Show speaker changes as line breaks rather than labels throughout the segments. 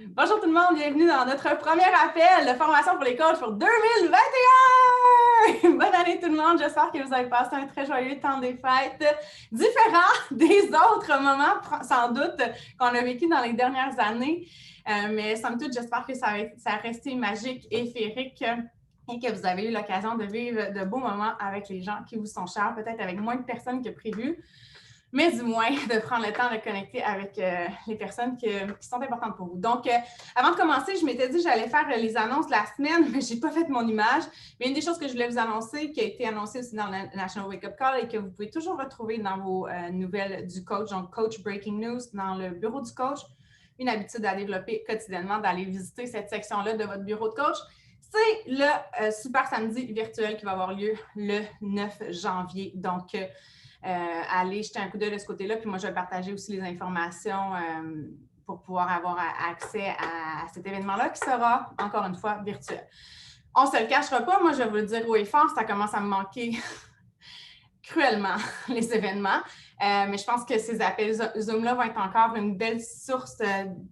Bonjour tout le monde, bienvenue dans notre premier appel de formation pour les coachs pour 2021! Bonne année tout le monde, j'espère que vous avez passé un très joyeux temps des fêtes, différent des autres moments, sans doute, qu'on a vécu dans les dernières années. Mais somme toute, j'espère que ça a resté magique et féerique et que vous avez eu l'occasion de vivre de beaux moments avec les gens qui vous sont chers, peut-être avec moins de personnes que prévu, mais du moins de prendre le temps de connecter avec les personnes qui sont importantes pour vous. Donc, avant de commencer, je m'étais dit que j'allais faire les annonces de la semaine, mais je n'ai pas fait mon image. Mais une des choses que je voulais vous annoncer, qui a été annoncée aussi dans le National Wake Up Call et que vous pouvez toujours retrouver dans vos nouvelles du coach, donc Coach Breaking News, dans le bureau du coach, une habitude à développer quotidiennement, d'aller visiter cette section-là de votre bureau de coach. C'est le Super Samedi virtuel qui va avoir lieu le 9 janvier. Donc, aller jeter un coup d'œil de ce côté-là. Puis moi, je vais partager aussi les informations pour pouvoir avoir accès à cet événement-là qui sera, encore une fois, virtuel. On ne se le cachera pas. Moi, je vais vous le dire haut et fort, ça commence à me manquer cruellement, les événements. Mais je pense que ces appels Zoom-là vont être encore une belle source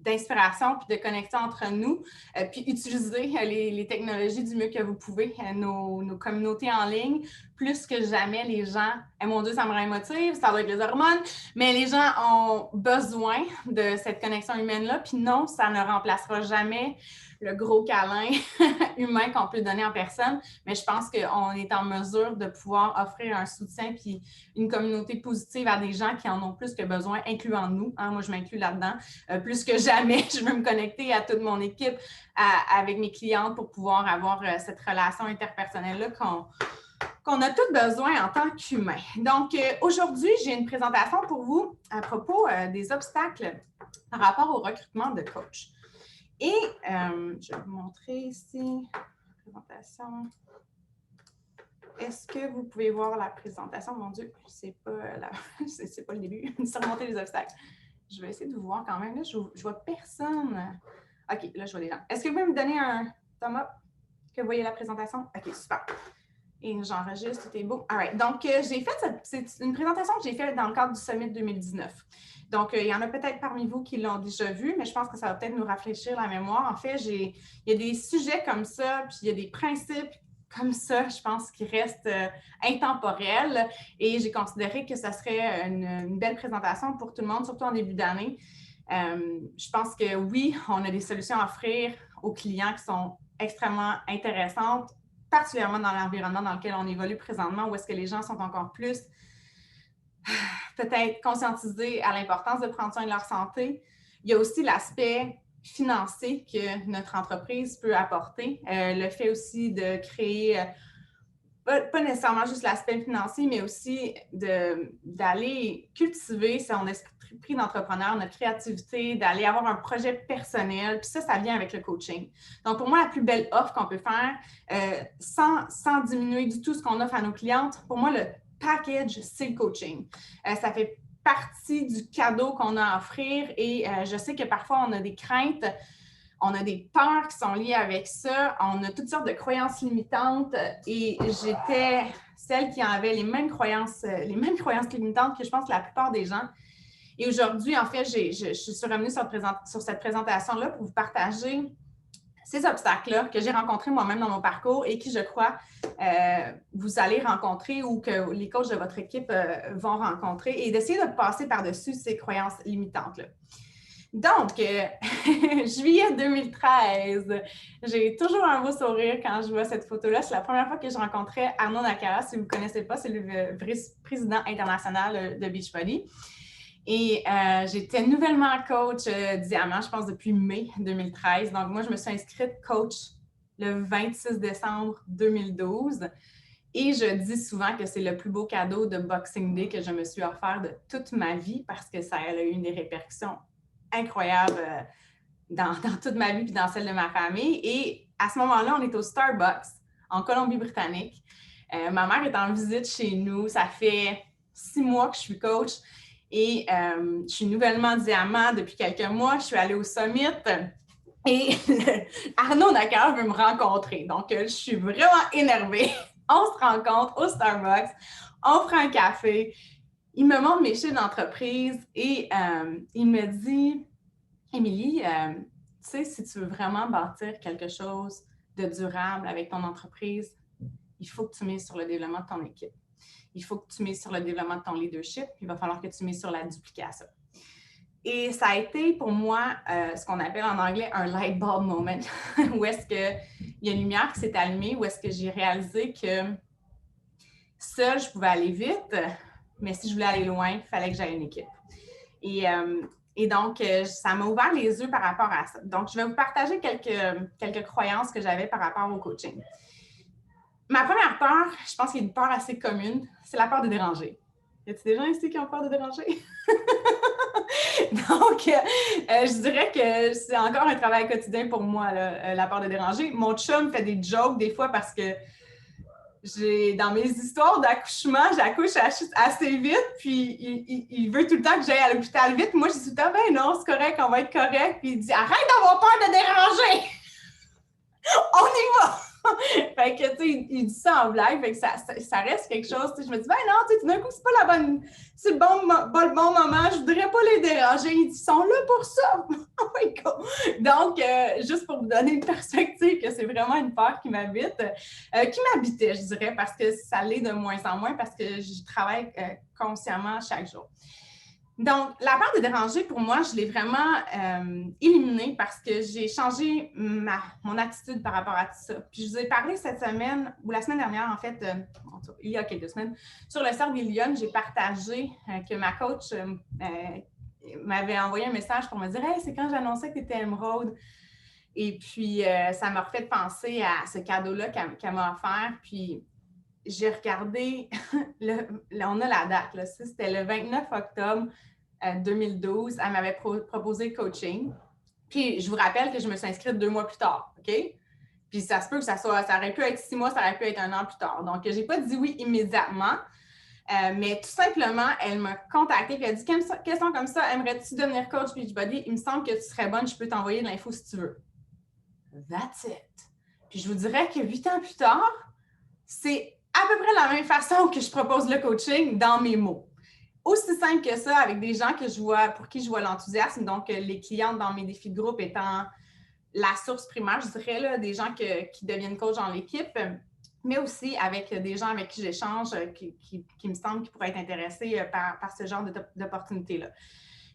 d'inspiration puis de connexion entre nous. Puis utiliser les technologies du mieux que vous pouvez, nos communautés en ligne. Plus que jamais, les gens, mon Dieu, ça me rémotive, ça doit être les hormones, mais les gens ont besoin de cette connexion humaine-là. Puis non, ça ne remplacera jamais le gros câlin humain qu'on peut donner en personne, mais je pense qu'on est en mesure de pouvoir offrir un soutien puis une communauté positive à des gens qui en ont plus que besoin, incluant nous. Hein, moi, je m'inclus là-dedans. Plus que jamais, je veux me connecter à toute mon équipe, avec mes clientes pour pouvoir avoir cette relation interpersonnelle-là qu'on a tous besoin en tant qu'humains. Donc, aujourd'hui, j'ai une présentation pour vous à propos des obstacles par rapport au recrutement de coach. Et je vais vous montrer ici la présentation. Est-ce que vous pouvez voir la présentation? Mon Dieu, c'est pas le début. Surmonter les obstacles. Je vais essayer de vous voir quand même. Là, je vois personne. OK, là, je vois les gens. Est-ce que vous pouvez me donner un thumb up que vous voyez la présentation? OK, super. Et j'enregistre, tout est beau. All right. Donc, j'ai fait c'est une présentation que j'ai faite dans le cadre du Summit 2019. Donc, il y en a peut-être parmi vous qui l'ont déjà vu, mais je pense que ça va peut-être nous rafraîchir la mémoire. En fait, il y a des sujets comme ça, puis il y a des principes comme ça, je pense, qui restent intemporels. Et j'ai considéré que ça serait une belle présentation pour tout le monde, surtout en début d'année. Je pense que oui, on a des solutions à offrir aux clients qui sont extrêmement intéressantes, particulièrement dans l'environnement dans lequel on évolue présentement, où est-ce que les gens sont encore plus peut-être conscientisés à l'importance de prendre soin de leur santé. Il y a aussi l'aspect financier que notre entreprise peut apporter. Le fait aussi de créer, pas nécessairement juste l'aspect financier, mais aussi d'aller cultiver son esprit d'entrepreneur, notre créativité, d'aller avoir un projet personnel. Puis ça vient avec le coaching. Donc, pour moi, la plus belle offre qu'on peut faire, sans diminuer du tout ce qu'on offre à nos clientes, pour moi, le package, c'est le coaching. Ça fait partie du cadeau qu'on a à offrir et je sais que parfois, on a des craintes, on a des peurs qui sont liées avec ça, on a toutes sortes de croyances limitantes et j'étais celle qui avait les mêmes croyances limitantes que je pense la plupart des gens. Et aujourd'hui, en fait, je suis revenue sur cette présentation-là pour vous partager ces obstacles-là que j'ai rencontrés moi-même dans mon parcours et qui, je crois, vous allez rencontrer ou que les coachs de votre équipe vont rencontrer et d'essayer de passer par-dessus ces croyances limitantes-là. Donc, juillet 2013, j'ai toujours un beau sourire quand je vois cette photo-là. C'est la première fois que je rencontrais Arnaud Nakara. Si vous ne connaissez pas, c'est le vice-président international de Beachbody. Et j'étais nouvellement coach Diamant, je pense, depuis mai 2013. Donc, moi, je me suis inscrite coach le 26 décembre 2012. Et je dis souvent que c'est le plus beau cadeau de Boxing Day que je me suis offert de toute ma vie parce que ça a eu des répercussions incroyables dans toute ma vie et dans celle de ma famille. Et à ce moment-là, on est au Starbucks en Colombie-Britannique. Ma mère est en visite chez nous. Ça fait 6 mois que je suis coach. Et je suis nouvellement diamant depuis quelques mois. Je suis allée au Summit et Arnaud Nakara veut me rencontrer. Donc, je suis vraiment énervée. On se rencontre au Starbucks, on prend un café. Il me montre mes chiffres d'entreprise et il me dit « Émilie, sais, si tu veux vraiment bâtir quelque chose de durable avec ton entreprise, il faut que tu mises sur le développement de ton équipe. Il faut que tu mises sur le développement de ton leadership. Il va falloir que tu mises sur la duplication. Et ça a été pour moi ce qu'on appelle en anglais un light bulb moment, où est-ce qu'il y a une lumière qui s'est allumée, où est-ce que j'ai réalisé que seule, je pouvais aller vite, mais si je voulais aller loin, il fallait que j'aie une équipe. Et donc, ça m'a ouvert les yeux par rapport à ça. Donc, je vais vous partager quelques croyances que j'avais par rapport au coaching. Ma première peur, je pense qu'il y a une peur assez commune, c'est la peur de déranger. Y a-t-il des gens ici qui ont peur de déranger? Donc, je dirais que c'est encore un travail quotidien pour moi, là, la peur de déranger. Mon chum fait des jokes des fois parce que dans mes histoires d'accouchement, j'accouche assez vite, puis il veut tout le temps que j'aille à l'hôpital vite. Moi, je dis tout le temps, ben non, c'est correct, on va être correct. Puis il dit, arrête d'avoir peur de déranger! On y va! Fait que, tu sais, il dit ça en blague, fait que ça reste quelque chose. Je me dis, ben non, tu sais, tout d'un coup, c'est pas le bon moment, je voudrais pas les déranger. Ils sont là pour ça. Oh my God! Donc, juste pour vous donner une perspective, que c'est vraiment une peur qui m'habitait, je dirais, parce que ça l'est de moins en moins, parce que je travaille consciemment chaque jour. Donc, la peur de déranger, pour moi, je l'ai vraiment éliminée parce que j'ai changé mon attitude par rapport à tout ça. Puis, je vous ai parlé cette semaine, ou la semaine dernière, en fait, il y a quelques semaines, sur le cercle des Lyonnes, j'ai partagé que ma coach m'avait envoyé un message pour me dire « Hey, c'est quand j'annonçais que tu étais Émeraude. » Et puis, ça m'a refait penser à ce cadeau-là qu'elle m'a offert. Puis, j'ai regardé, on a la date, là, c'était le 29 octobre 2012. Elle m'avait proposé le coaching. Puis, je vous rappelle que je me suis inscrite 2 mois plus tard, OK? Puis, ça se peut que ça aurait pu être 6 mois, ça aurait pu être 1 an plus tard. Donc, je n'ai pas dit oui immédiatement, mais tout simplement, elle m'a contactée et elle a dit « Question comme ça, aimerais-tu devenir coach Beachbody? Il me semble que tu serais bonne, je peux t'envoyer de l'info si tu veux. » That's it. Puis, je vous dirais que 8 ans plus tard, c'est à peu près la même façon que je propose le coaching dans mes mots. Aussi simple que ça, avec des gens pour qui je vois l'enthousiasme, donc les clientes dans mes défis de groupe étant la source primaire, je dirais, là, des gens qui deviennent coach dans l'équipe, mais aussi avec des gens avec qui j'échange, qui me semblent qui pourraient être intéressés par ce genre d'opportunité-là.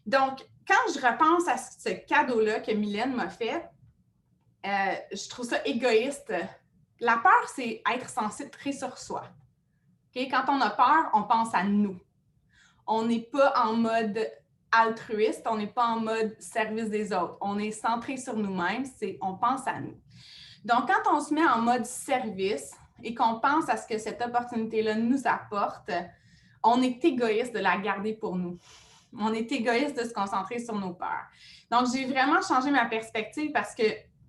Donc, quand je repense à ce cadeau-là que Mylène m'a fait, je trouve ça égoïste. La peur, c'est être centré sur soi. Okay? Quand on a peur, on pense à nous. On n'est pas en mode altruiste, on n'est pas en mode service des autres. On est centré sur nous-mêmes, on pense à nous. Donc, quand on se met en mode service et qu'on pense à ce que cette opportunité-là nous apporte, on est égoïste de la garder pour nous. On est égoïste de se concentrer sur nos peurs. Donc, j'ai vraiment changé ma perspective parce que,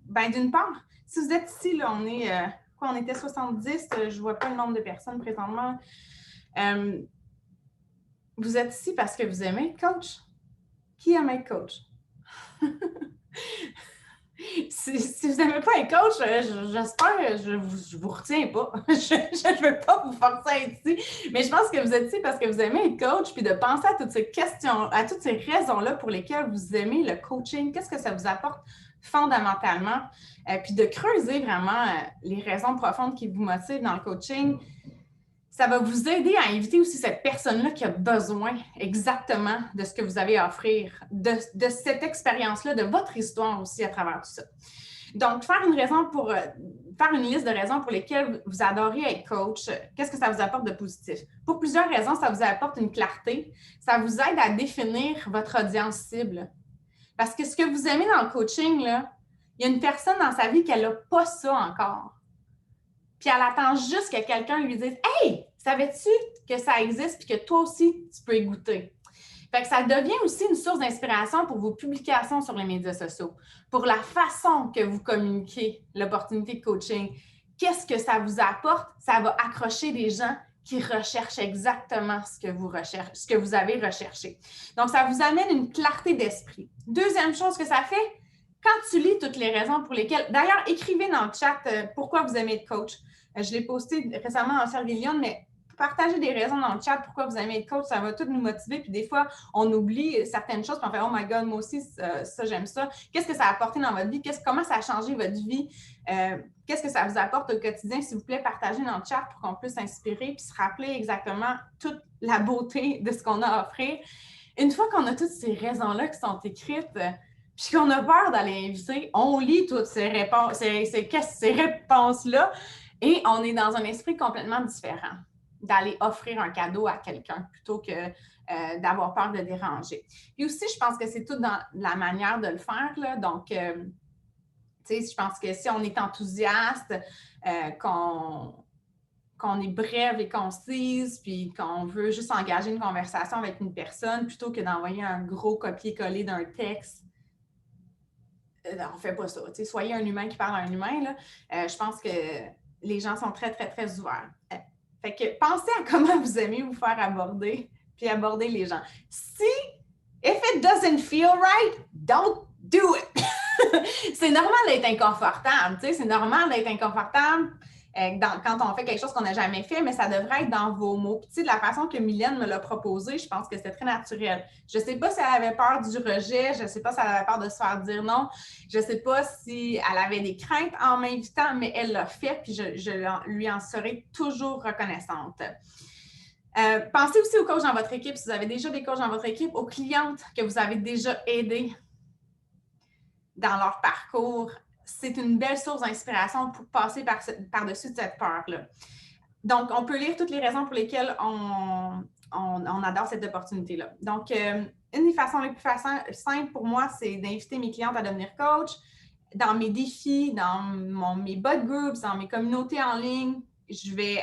ben, d'une part, si vous êtes ici, là, on était 70, je ne vois pas le nombre de personnes présentement. Vous êtes ici parce que vous aimez être coach. Qui aime être coach? Si vous n'aimez pas être coach, j'espère, je ne vous retiens pas. Je ne veux pas vous forcer à être ici, mais je pense que vous êtes ici parce que vous aimez être coach, puis de penser à toutes ces questions, à toutes ces raisons-là pour lesquelles vous aimez le coaching. Qu'est-ce que ça vous apporte fondamentalement? Puis de creuser vraiment les raisons profondes qui vous motivent dans le coaching. Ça va vous aider à inviter aussi cette personne-là qui a besoin exactement de ce que vous avez à offrir, de cette expérience-là, de votre histoire aussi à travers tout ça. Donc, faire une liste de raisons pour lesquelles vous adorez être coach, qu'est-ce que ça vous apporte de positif? Pour plusieurs raisons, ça vous apporte une clarté, ça vous aide à définir votre audience cible. Parce que ce que vous aimez dans le coaching, là, il y a une personne dans sa vie qui n'a pas ça encore. Puis elle attend juste que quelqu'un lui dise « Hey, savais-tu que ça existe puis que toi aussi, tu peux y goûter? » Fait que ça devient aussi une source d'inspiration pour vos publications sur les médias sociaux, pour la façon que vous communiquez l'opportunité de coaching. Qu'est-ce que ça vous apporte? Ça va accrocher des gens qui recherchent exactement ce que vous avez recherché. Donc, ça vous amène une clarté d'esprit. Deuxième chose que ça fait, quand tu lis toutes les raisons pour lesquelles... D'ailleurs, écrivez dans le chat pourquoi vous aimez être coach. Je l'ai posté récemment en Cercle des Lyonnes, mais partagez des raisons dans le chat pourquoi vous aimez être coach, ça va tout nous motiver. Puis des fois, on oublie certaines choses, puis on fait « Oh my God, moi aussi, ça j'aime ça. » Qu'est-ce que ça a apporté dans votre vie? Comment ça a changé votre vie? Qu'est-ce que ça vous apporte au quotidien? S'il vous plaît, partagez dans le chat pour qu'on puisse s'inspirer puis se rappeler exactement toute la beauté de ce qu'on a à offrir. Une fois qu'on a toutes ces raisons-là qui sont écrites, puis qu'on a peur d'aller inviter, on lit toutes ces réponses-là et on est dans un esprit complètement différent d'aller offrir un cadeau à quelqu'un plutôt que d'avoir peur de déranger. Puis aussi, je pense que c'est tout dans la manière de le faire, là. Donc, tu sais, je pense que si on est enthousiaste, qu'on est brève et concise, puis qu'on veut juste engager une conversation avec une personne plutôt que d'envoyer un gros copier-coller d'un texte, on ne fait pas ça. Tu sais, soyez un humain qui parle à un humain, là. Je pense que les gens sont très, très, très ouverts. Fait que pensez à comment vous aimez vous faire aborder, puis aborder les gens. Si, if it doesn't feel right, don't do it. C'est normal d'être inconfortable, tu sais, c'est normal d'être inconfortable quand on fait quelque chose qu'on n'a jamais fait, mais ça devrait être dans vos mots. Puis, tu sais, de la façon que Mylène me l'a proposé, je pense que c'était très naturel. Je ne sais pas si elle avait peur du rejet, je ne sais pas si elle avait peur de se faire dire non, je ne sais pas si elle avait des craintes en m'invitant, mais elle l'a fait, puis je lui en serai toujours reconnaissante. Pensez aussi aux coachs dans votre équipe, si vous avez déjà des coachs dans votre équipe, aux clientes que vous avez déjà aidées dans leur parcours. C'est une belle source d'inspiration pour passer par-dessus cette peur-là. Donc, on peut lire toutes les raisons pour lesquelles on adore cette opportunité-là. Donc, une des façons les plus simples pour moi, c'est d'inviter mes clientes à devenir coach. Dans mes défis, dans mes bot groups, dans mes communautés en ligne, je vais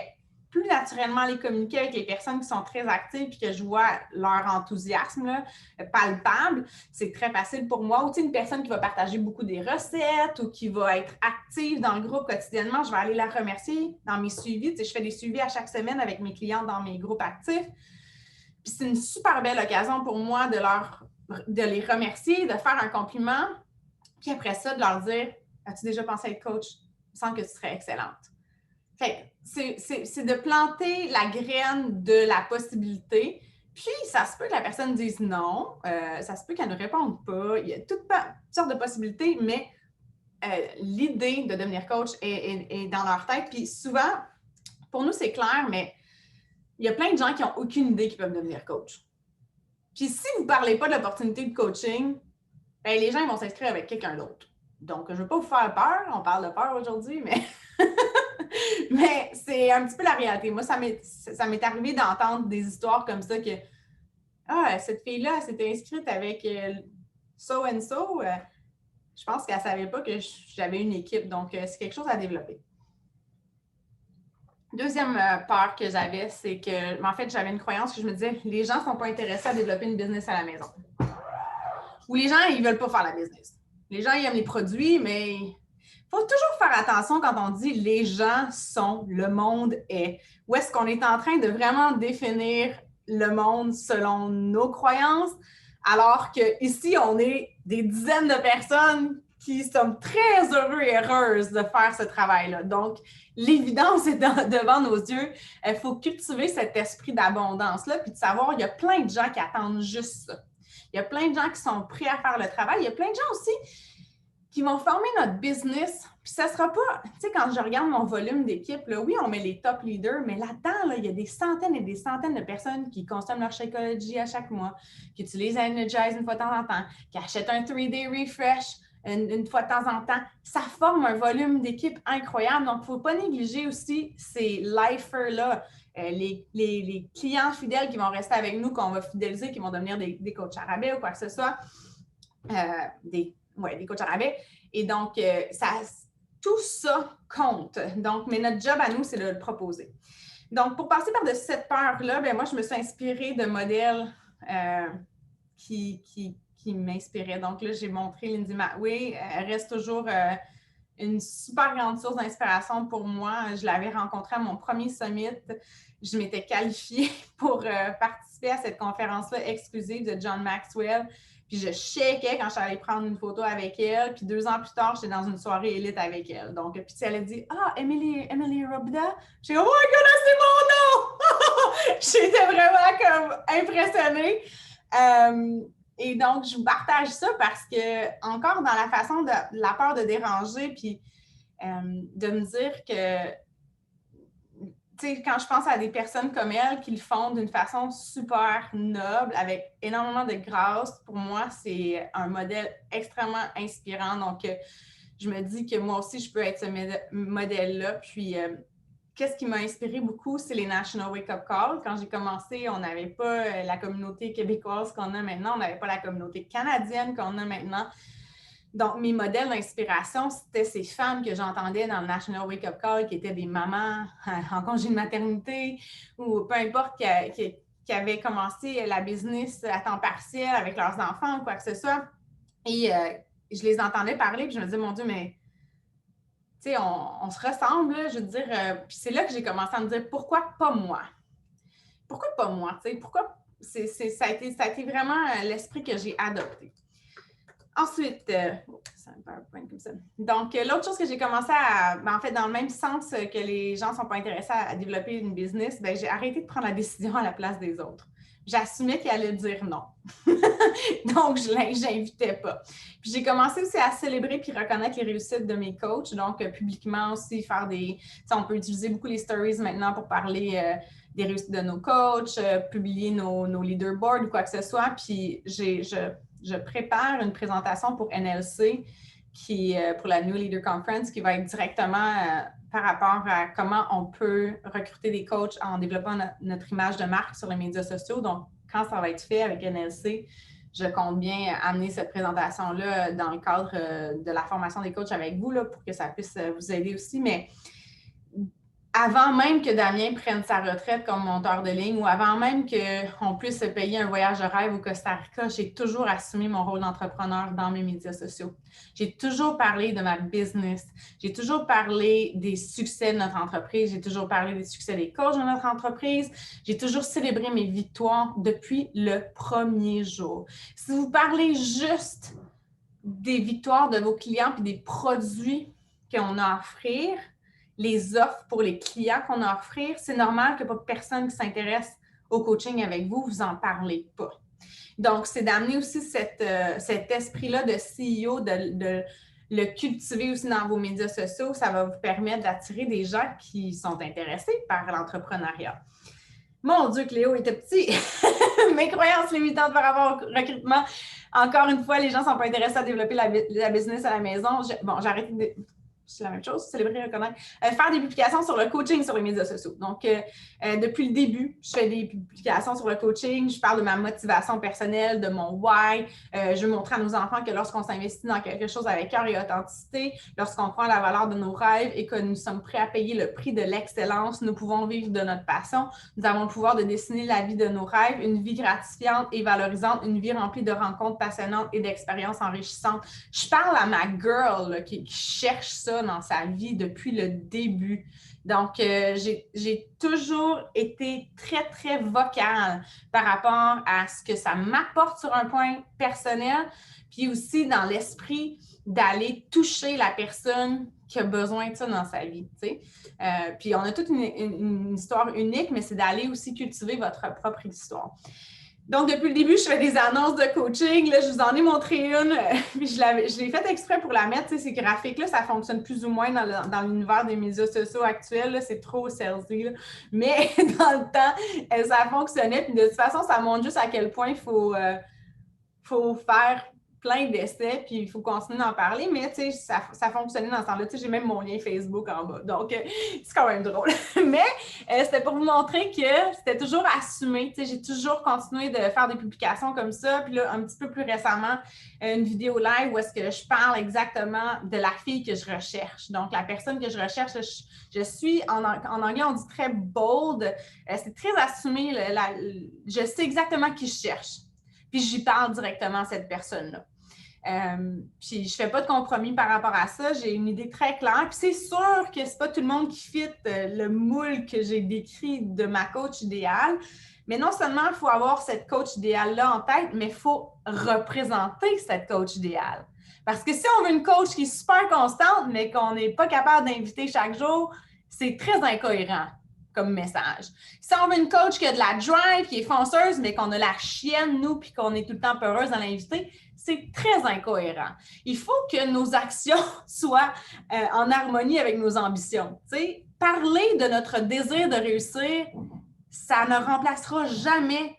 plus naturellement les communiquer avec les personnes qui sont très actives et que je vois leur enthousiasme là, palpable. C'est très facile pour moi. Ou une personne qui va partager beaucoup des recettes ou qui va être active dans le groupe quotidiennement, je vais aller la remercier dans mes suivis. Je fais des suivis à chaque semaine avec mes clients dans mes groupes actifs. Puis c'est une super belle occasion pour moi de les remercier, de faire un compliment, puis après ça, de leur dire « As-tu déjà pensé à être coach? Il me semble que tu serais excellente. » Fait c'est de planter la graine de la possibilité. Puis, ça se peut que la personne dise non, ça se peut qu'elle ne réponde pas. Il y a toutes sortes de possibilités, mais l'idée de devenir coach est dans leur tête. Puis souvent, pour nous, c'est clair, mais il y a plein de gens qui n'ont aucune idée qu'ils peuvent devenir coach. Puis si vous ne parlez pas de l'opportunité de coaching, bien, les gens ils vont s'inscrire avec quelqu'un d'autre. Donc, je ne veux pas vous faire peur. On parle de peur aujourd'hui, mais... mais c'est un petit peu la réalité. Moi, ça m'est arrivé d'entendre des histoires comme ça que « Ah, cette fille-là, elle s'était inscrite avec so and so. Je pense qu'elle ne savait pas que j'avais une équipe. » Donc, c'est quelque chose à développer. Deuxième peur que j'avais, c'est que, en fait, j'avais une croyance que je me disais, les gens ne sont pas intéressés à développer une business à la maison. Ou les gens, ils ne veulent pas faire la business. Les gens, ils aiment les produits, mais il faut toujours faire attention quand on dit les gens sont, le monde est. Où est-ce qu'on est en train de vraiment définir le monde selon nos croyances, alors qu'ici, on est des dizaines de personnes qui sont très heureux et heureuses de faire ce travail-là. Donc, l'évidence est devant nos yeux. Il faut cultiver cet esprit d'abondance-là, puis de savoir, il y a plein de gens qui attendent juste ça. Il y a plein de gens qui sont prêts à faire le travail. Il y a plein de gens aussi qui vont former notre business. Puis ça ne sera pas, tu sais, quand je regarde mon volume d'équipe, là, oui, on met les top leaders, mais là-dedans, là, il y a des centaines et des centaines de personnes qui consomment leur Shakeology à chaque mois, qui utilisent Energize une fois de temps en temps, qui achètent un 3-day refresh une fois de temps en temps. Ça forme un volume d'équipe incroyable. Donc, il ne faut pas négliger aussi ces lifers-là, les clients fidèles qui vont rester avec nous, qu'on va fidéliser, qui vont devenir des coachs arabais ou quoi que ce soit. Des coachs arabais. Et donc, tout ça compte. Donc, mais notre job à nous, c'est de le proposer. Donc, pour passer par de cette peur-là, moi, je me suis inspirée de modèles qui m'inspiraient. Donc là, j'ai montré Lindsay McWay. Elle reste toujours une super grande source d'inspiration pour moi. Je l'avais rencontrée à mon premier summit. Je m'étais qualifiée pour participer à cette conférence-là exclusive de John Maxwell. Puis je checkais quand je suis allée prendre une photo avec elle. Puis 2 ans plus tard, j'étais dans une soirée élite avec elle. Donc, puis elle a dit « Ah, Emily Robida? » J'ai dit « Oh my God, c'est mon nom! » J'étais vraiment comme impressionnée. Et donc, je vous partage ça parce que, encore dans la façon de la peur de déranger, puis de me dire que, tu sais, quand je pense à des personnes comme elle qui le font d'une façon super noble, avec énormément de grâce, pour moi, c'est un modèle extrêmement inspirant. Donc, je me dis que moi aussi, je peux être ce modèle-là. Puis, qu'est-ce qui m'a inspiré beaucoup, c'est les National Wake Up Call. Quand j'ai commencé, on n'avait pas la communauté québécoise qu'on a maintenant, on n'avait pas la communauté canadienne qu'on a maintenant. Donc, mes modèles d'inspiration, c'était ces femmes que j'entendais dans le National Wake Up Call, qui étaient des mamans en congé de maternité ou peu importe, qui avaient commencé la business à temps partiel avec leurs enfants ou quoi que ce soit. Et je les entendais parler, puis je me disais, mon Dieu, mais tu sais, on se ressemble, là, je veux dire. Puis c'est là que j'ai commencé à me dire, pourquoi pas moi? Pourquoi pas moi? Tu sais, pourquoi? Ça a été vraiment l'esprit que j'ai adopté. Ensuite, c'est un PowerPoint comme ça. Donc, l'autre chose que j'ai commencé en fait, dans le même sens que les gens ne sont pas intéressés à développer une business, bien, j'ai arrêté de prendre la décision à la place des autres. J'assumais qu'ils allaient dire non. Donc, je n'invitais pas. Puis, j'ai commencé aussi à célébrer puis reconnaître les réussites de mes coachs. Donc, publiquement aussi, faire des... On peut utiliser beaucoup les stories maintenant pour parler des réussites de nos coachs, publier nos leaderboards ou quoi que ce soit. Puis, je prépare une présentation pour NLC, pour la New Leader Conference, qui va être directement par rapport à comment on peut recruter des coachs en développant notre image de marque sur les médias sociaux. Donc, quand ça va être fait avec NLC, je compte bien amener cette présentation-là dans le cadre de la formation des coachs avec vous, là, pour que ça puisse vous aider aussi. Mais avant même que Damien prenne sa retraite comme monteur de ligne ou avant même qu'on puisse se payer un voyage de rêve au Costa Rica, j'ai toujours assumé mon rôle d'entrepreneur dans mes médias sociaux. J'ai toujours parlé de ma business. J'ai toujours parlé des succès de notre entreprise. J'ai toujours parlé des succès des coachs de notre entreprise. J'ai toujours célébré mes victoires depuis le premier jour. Si vous parlez juste des victoires de vos clients et des produits qu'on a à offrir, les offres pour les clients qu'on a à offrir, c'est normal que pas personne qui s'intéresse au coaching avec vous, vous en parlez pas. Donc, c'est d'amener aussi cet esprit-là de CEO, de le cultiver aussi dans vos médias sociaux. Ça va vous permettre d'attirer des gens qui sont intéressés par l'entrepreneuriat. Mon Dieu, Cléo était petit! Mes croyances limitantes par rapport au recrutement. Encore une fois, les gens ne sont pas intéressés à développer la business à la maison. J'ai arrêté de... C'est la même chose, célébrer, reconnaître. Faire des publications sur le coaching sur les médias sociaux. Donc, depuis le début, je fais des publications sur le coaching. Je parle de ma motivation personnelle, de mon why. Je veux montrer à nos enfants que lorsqu'on s'investit dans quelque chose avec cœur et authenticité, lorsqu'on croit à la valeur de nos rêves et que nous sommes prêts à payer le prix de l'excellence, nous pouvons vivre de notre passion. Nous avons le pouvoir de dessiner la vie de nos rêves, une vie gratifiante et valorisante, une vie remplie de rencontres passionnantes et d'expériences enrichissantes. Je parle à ma girl là, qui cherche ça dans sa vie depuis le début. Donc, j'ai toujours été très, très vocale par rapport à ce que ça m'apporte sur un point personnel, puis aussi dans l'esprit d'aller toucher la personne qui a besoin de ça dans sa vie. Tu sais. Puis, on a toute une histoire unique, mais c'est d'aller aussi cultiver votre propre histoire. Donc, depuis le début, je fais des annonces de coaching. Là, je vous en ai montré une. Puis je l'ai fait exprès pour la mettre. Tu sais, ces graphiques-là, ça fonctionne plus ou moins dans l'univers des médias sociaux actuels. Là, c'est trop salesy. Là. Mais dans le temps, ça fonctionnait. Puis de toute façon, ça montre juste à quel point il faut faire plein d'essais, puis il faut continuer d'en parler, mais tu sais, ça fonctionnait dans ce temps-là. Tu sais, j'ai même mon lien Facebook en bas, donc c'est quand même drôle. Mais c'était pour vous montrer que c'était toujours assumé. Tu sais, j'ai toujours continué de faire des publications comme ça, puis là, un petit peu plus récemment, une vidéo live où est-ce que je parle exactement de la fille que je recherche. Donc, la personne que je recherche, je suis, en anglais, on dit très bold, c'est très assumé, je sais exactement qui je cherche. Puis j'y parle directement à cette personne-là. Puis je ne fais pas de compromis par rapport à ça. J'ai une idée très claire. Puis c'est sûr que ce n'est pas tout le monde qui fit le moule que j'ai décrit de ma coach idéale. Mais non seulement il faut avoir cette coach idéale-là en tête, mais il faut représenter cette coach idéale. Parce que si on veut une coach qui est super constante, mais qu'on n'est pas capable d'inviter chaque jour, c'est très incohérent. comme message. Si on veut une coach qui a de la drive, qui est fonceuse, mais qu'on a la chienne, nous, puis qu'on est tout le temps peureuse dans l'invité, c'est très incohérent. Il faut que nos actions soient en harmonie avec nos ambitions. T'sais, parler de notre désir de réussir, ça ne remplacera jamais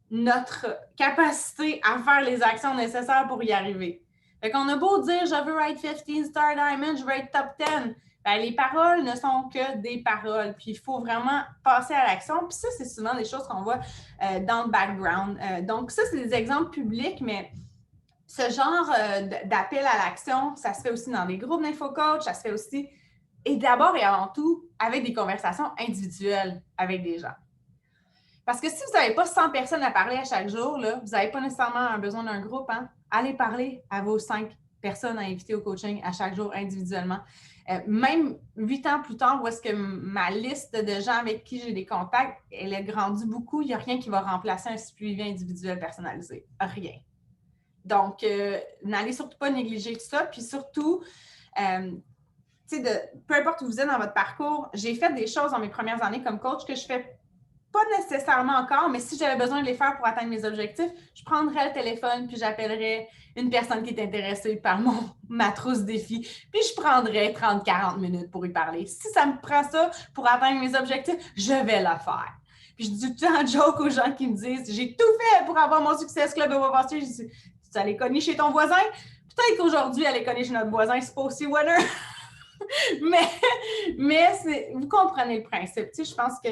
notre capacité à faire les actions nécessaires pour y arriver. Fait qu'on a beau dire « je veux être 15-star diamond, je veux être top 10 », ben, les paroles ne sont que des paroles. Puis il faut vraiment passer à l'action. Puis ça, c'est souvent des choses qu'on voit dans le background. Donc ça, c'est des exemples publics, mais ce genre d'appel à l'action, ça se fait aussi dans des groupes d'info-coach, ça se fait aussi, et d'abord et avant tout, avec des conversations individuelles avec des gens. Parce que si vous n'avez pas 100 personnes à parler à chaque jour, là, vous n'avez pas nécessairement besoin d'un groupe. Hein? Allez parler à vos 5 personnes à inviter au coaching à chaque jour individuellement. Même 8 ans plus tard, où est-ce que ma liste de gens avec qui j'ai des contacts, elle a grandi beaucoup. Il n'y a rien qui va remplacer un suivi individuel personnalisé. Rien. Donc, n'allez surtout pas négliger tout ça. Puis surtout, peu importe où vous êtes dans votre parcours, j'ai fait des choses dans mes premières années comme coach que je fais pas nécessairement encore, mais si j'avais besoin de les faire pour atteindre mes objectifs, je prendrais le téléphone puis j'appellerais une personne qui est intéressée par ma trousse défi, puis je prendrais 30-40 minutes pour y parler. Si ça me prend ça pour atteindre mes objectifs, je vais le faire. Puis je dis tout le temps en joke aux gens qui me disent « j'ai tout fait pour avoir mon Success Club Overmaster ». Je dis « tu allais cogner chez ton voisin? Peut-être qu'aujourd'hui, aller cogner chez notre voisin, c'est pas aussi winner. » mais vous comprenez le principe. Tu sais, je pense que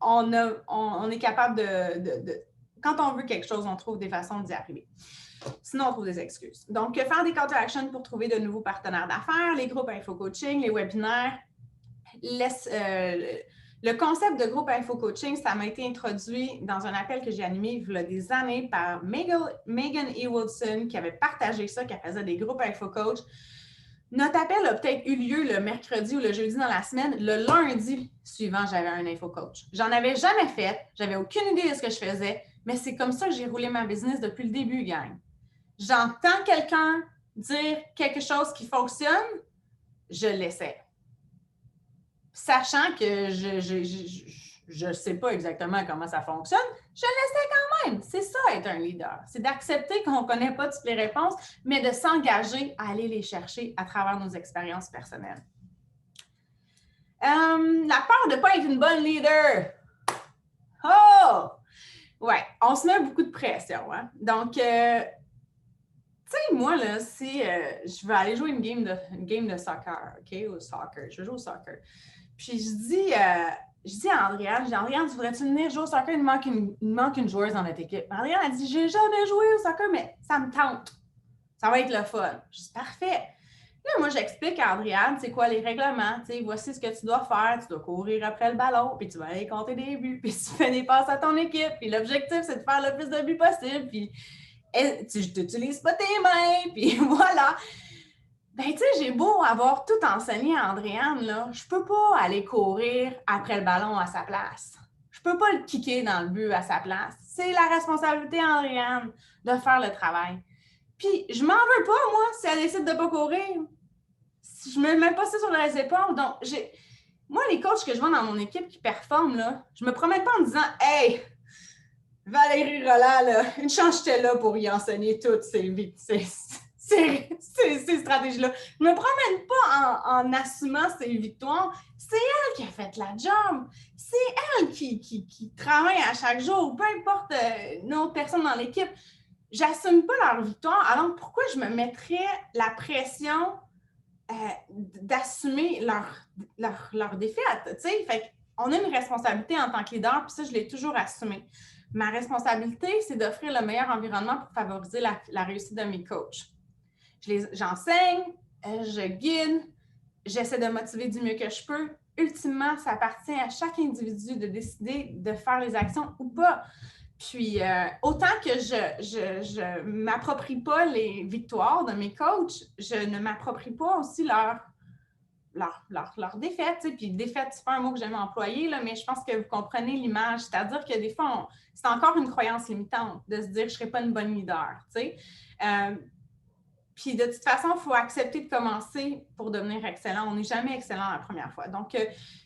on est capable de... Quand on veut quelque chose, on trouve des façons d'y arriver. Sinon, on trouve des excuses. Donc, faire des call to action pour trouver de nouveaux partenaires d'affaires, les groupes info-coaching, les webinaires. Le concept de groupe info-coaching, ça m'a été introduit dans un appel que j'ai animé il y a des années par Megan E. Wilson, qui avait partagé ça, qui faisait des groupes info-coach. Notre appel a peut-être eu lieu le mercredi ou le jeudi dans la semaine. Le lundi suivant, j'avais un info-coach. J'en avais jamais fait. J'avais aucune idée de ce que je faisais, mais c'est comme ça que j'ai roulé ma business depuis le début, gang. J'entends quelqu'un dire quelque chose qui fonctionne, je l'essaie. Sachant que je ne sais pas exactement comment ça fonctionne, je l'essaie quand même. C'est ça, être un leader. C'est d'accepter qu'on ne connaît pas toutes les réponses, mais de s'engager à aller les chercher à travers nos expériences personnelles. La peur de ne pas être une bonne leader. Oh! Ouais, on se met beaucoup de pression. Hein? Donc, tu sais, moi, là, si je veux aller jouer une game de soccer, OK? Au soccer. Je veux jouer au soccer. Puis je dis à Andréane, tu voudrais-tu venir jouer au soccer? Il me manque une joueuse dans notre équipe. Andréane a dit, j'ai jamais joué au soccer, mais ça me tente. Ça va être le fun. Je dis, parfait. Là, moi, j'explique à Andréane, c'est quoi les règlements. Tu sais, voici ce que tu dois faire. Tu dois courir après le ballon, puis tu vas aller compter des buts, puis tu fais des passes à ton équipe. Puis l'objectif, c'est de faire le plus de buts possible. Puis tu n'utilises pas tes mains, puis voilà. Ben, tu sais, j'ai beau avoir tout enseigné à Andréane, là, je peux pas aller courir après le ballon à sa place. Je peux pas le kicker dans le but à sa place. C'est la responsabilité d'Andréane de faire le travail. Puis, je m'en veux pas, moi, si elle décide de pas courir. Je me mets pas ça sur les épaules. Donc, moi, les coachs que je vois dans mon équipe qui performent, là, je me promets pas en disant « Hey, Valérie Roland, là, une chance j'étais là pour y enseigner toutes ces stratégies-là. Je ne me promène pas en assumant ses victoires. C'est elle qui a fait la job. C'est elle qui travaille à chaque jour. Peu importe une autre personne dans l'équipe. J'assume pas leur victoire. Alors, pourquoi je me mettrais la pression d'assumer leur défaite? Tu sais, fait qu'on a une responsabilité en tant que leader, puis ça, je l'ai toujours assumé. Ma responsabilité, c'est d'offrir le meilleur environnement pour favoriser la réussite de mes coachs. J'enseigne, je guide, j'essaie de motiver du mieux que je peux. Ultimement, ça appartient à chaque individu de décider de faire les actions ou pas. Puis, autant que je ne m'approprie pas les victoires de mes coachs, je ne m'approprie pas aussi leur défaite. Tu sais. Puis, défaite, c'est pas un mot que j'aime employer, là, mais je pense que vous comprenez l'image. C'est-à-dire que des fois, c'est encore une croyance limitante de se dire « je ne serai pas une bonne leader ». Tu sais. Puis de toute façon, il faut accepter de commencer pour devenir excellent. On n'est jamais excellent la première fois. Donc,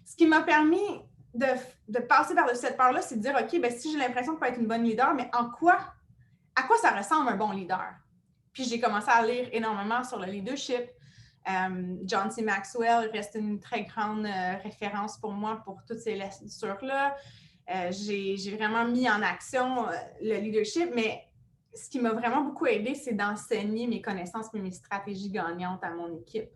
ce qui m'a permis de passer par cette part-là, c'est de dire, OK, bien, si j'ai l'impression de ne pas être une bonne leader, mais à quoi ça ressemble un bon leader? Puis j'ai commencé à lire énormément sur le leadership. John C. Maxwell reste une très grande référence pour moi pour toutes ces lectures-là. J'ai vraiment mis en action le leadership, mais ce qui m'a vraiment beaucoup aidé, c'est d'enseigner mes connaissances et mes stratégies gagnantes à mon équipe.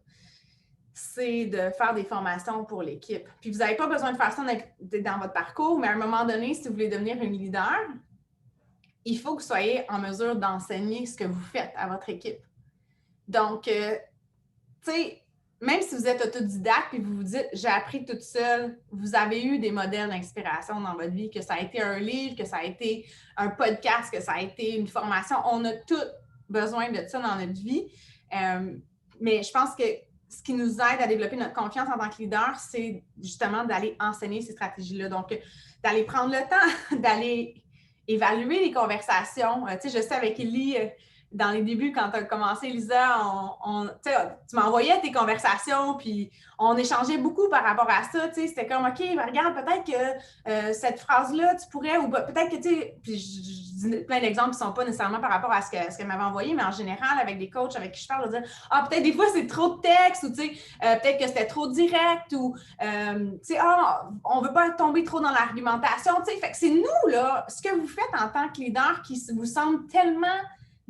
C'est de faire des formations pour l'équipe. Puis vous n'avez pas besoin de faire ça dans votre parcours, mais à un moment donné, si vous voulez devenir une leader, il faut que vous soyez en mesure d'enseigner ce que vous faites à votre équipe. Donc, tu sais, même si vous êtes autodidacte et vous vous dites « j'ai appris toute seule », vous avez eu des modèles d'inspiration dans votre vie, que ça a été un livre, que ça a été un podcast, que ça a été une formation. On a tous besoin de ça dans notre vie. Mais je pense que ce qui nous aide à développer notre confiance en tant que leader, c'est justement d'aller enseigner ces stratégies-là. Donc, d'aller prendre le temps, d'aller évaluer les conversations. Tu sais, je sais avec Élie, dans les débuts, quand tu as commencé, Lisa, tu m'envoyais tes conversations, puis on échangeait beaucoup par rapport à ça. Tu sais, c'était comme, OK, ben, regarde, peut-être que cette phrase-là, tu pourrais, ou peut-être que, tu sais, puis je dis plein d'exemples qui ne sont pas nécessairement par rapport à ce qu'elle m'avait envoyé, mais en général, avec des coachs avec qui je parle, de dire, peut-être des fois, c'est trop de texte, ou tu sais, peut-être que c'était trop direct, ou, tu sais, on ne veut pas tomber trop dans l'argumentation, tu sais. Fait que c'est nous, là, ce que vous faites en tant que leader qui vous semble tellement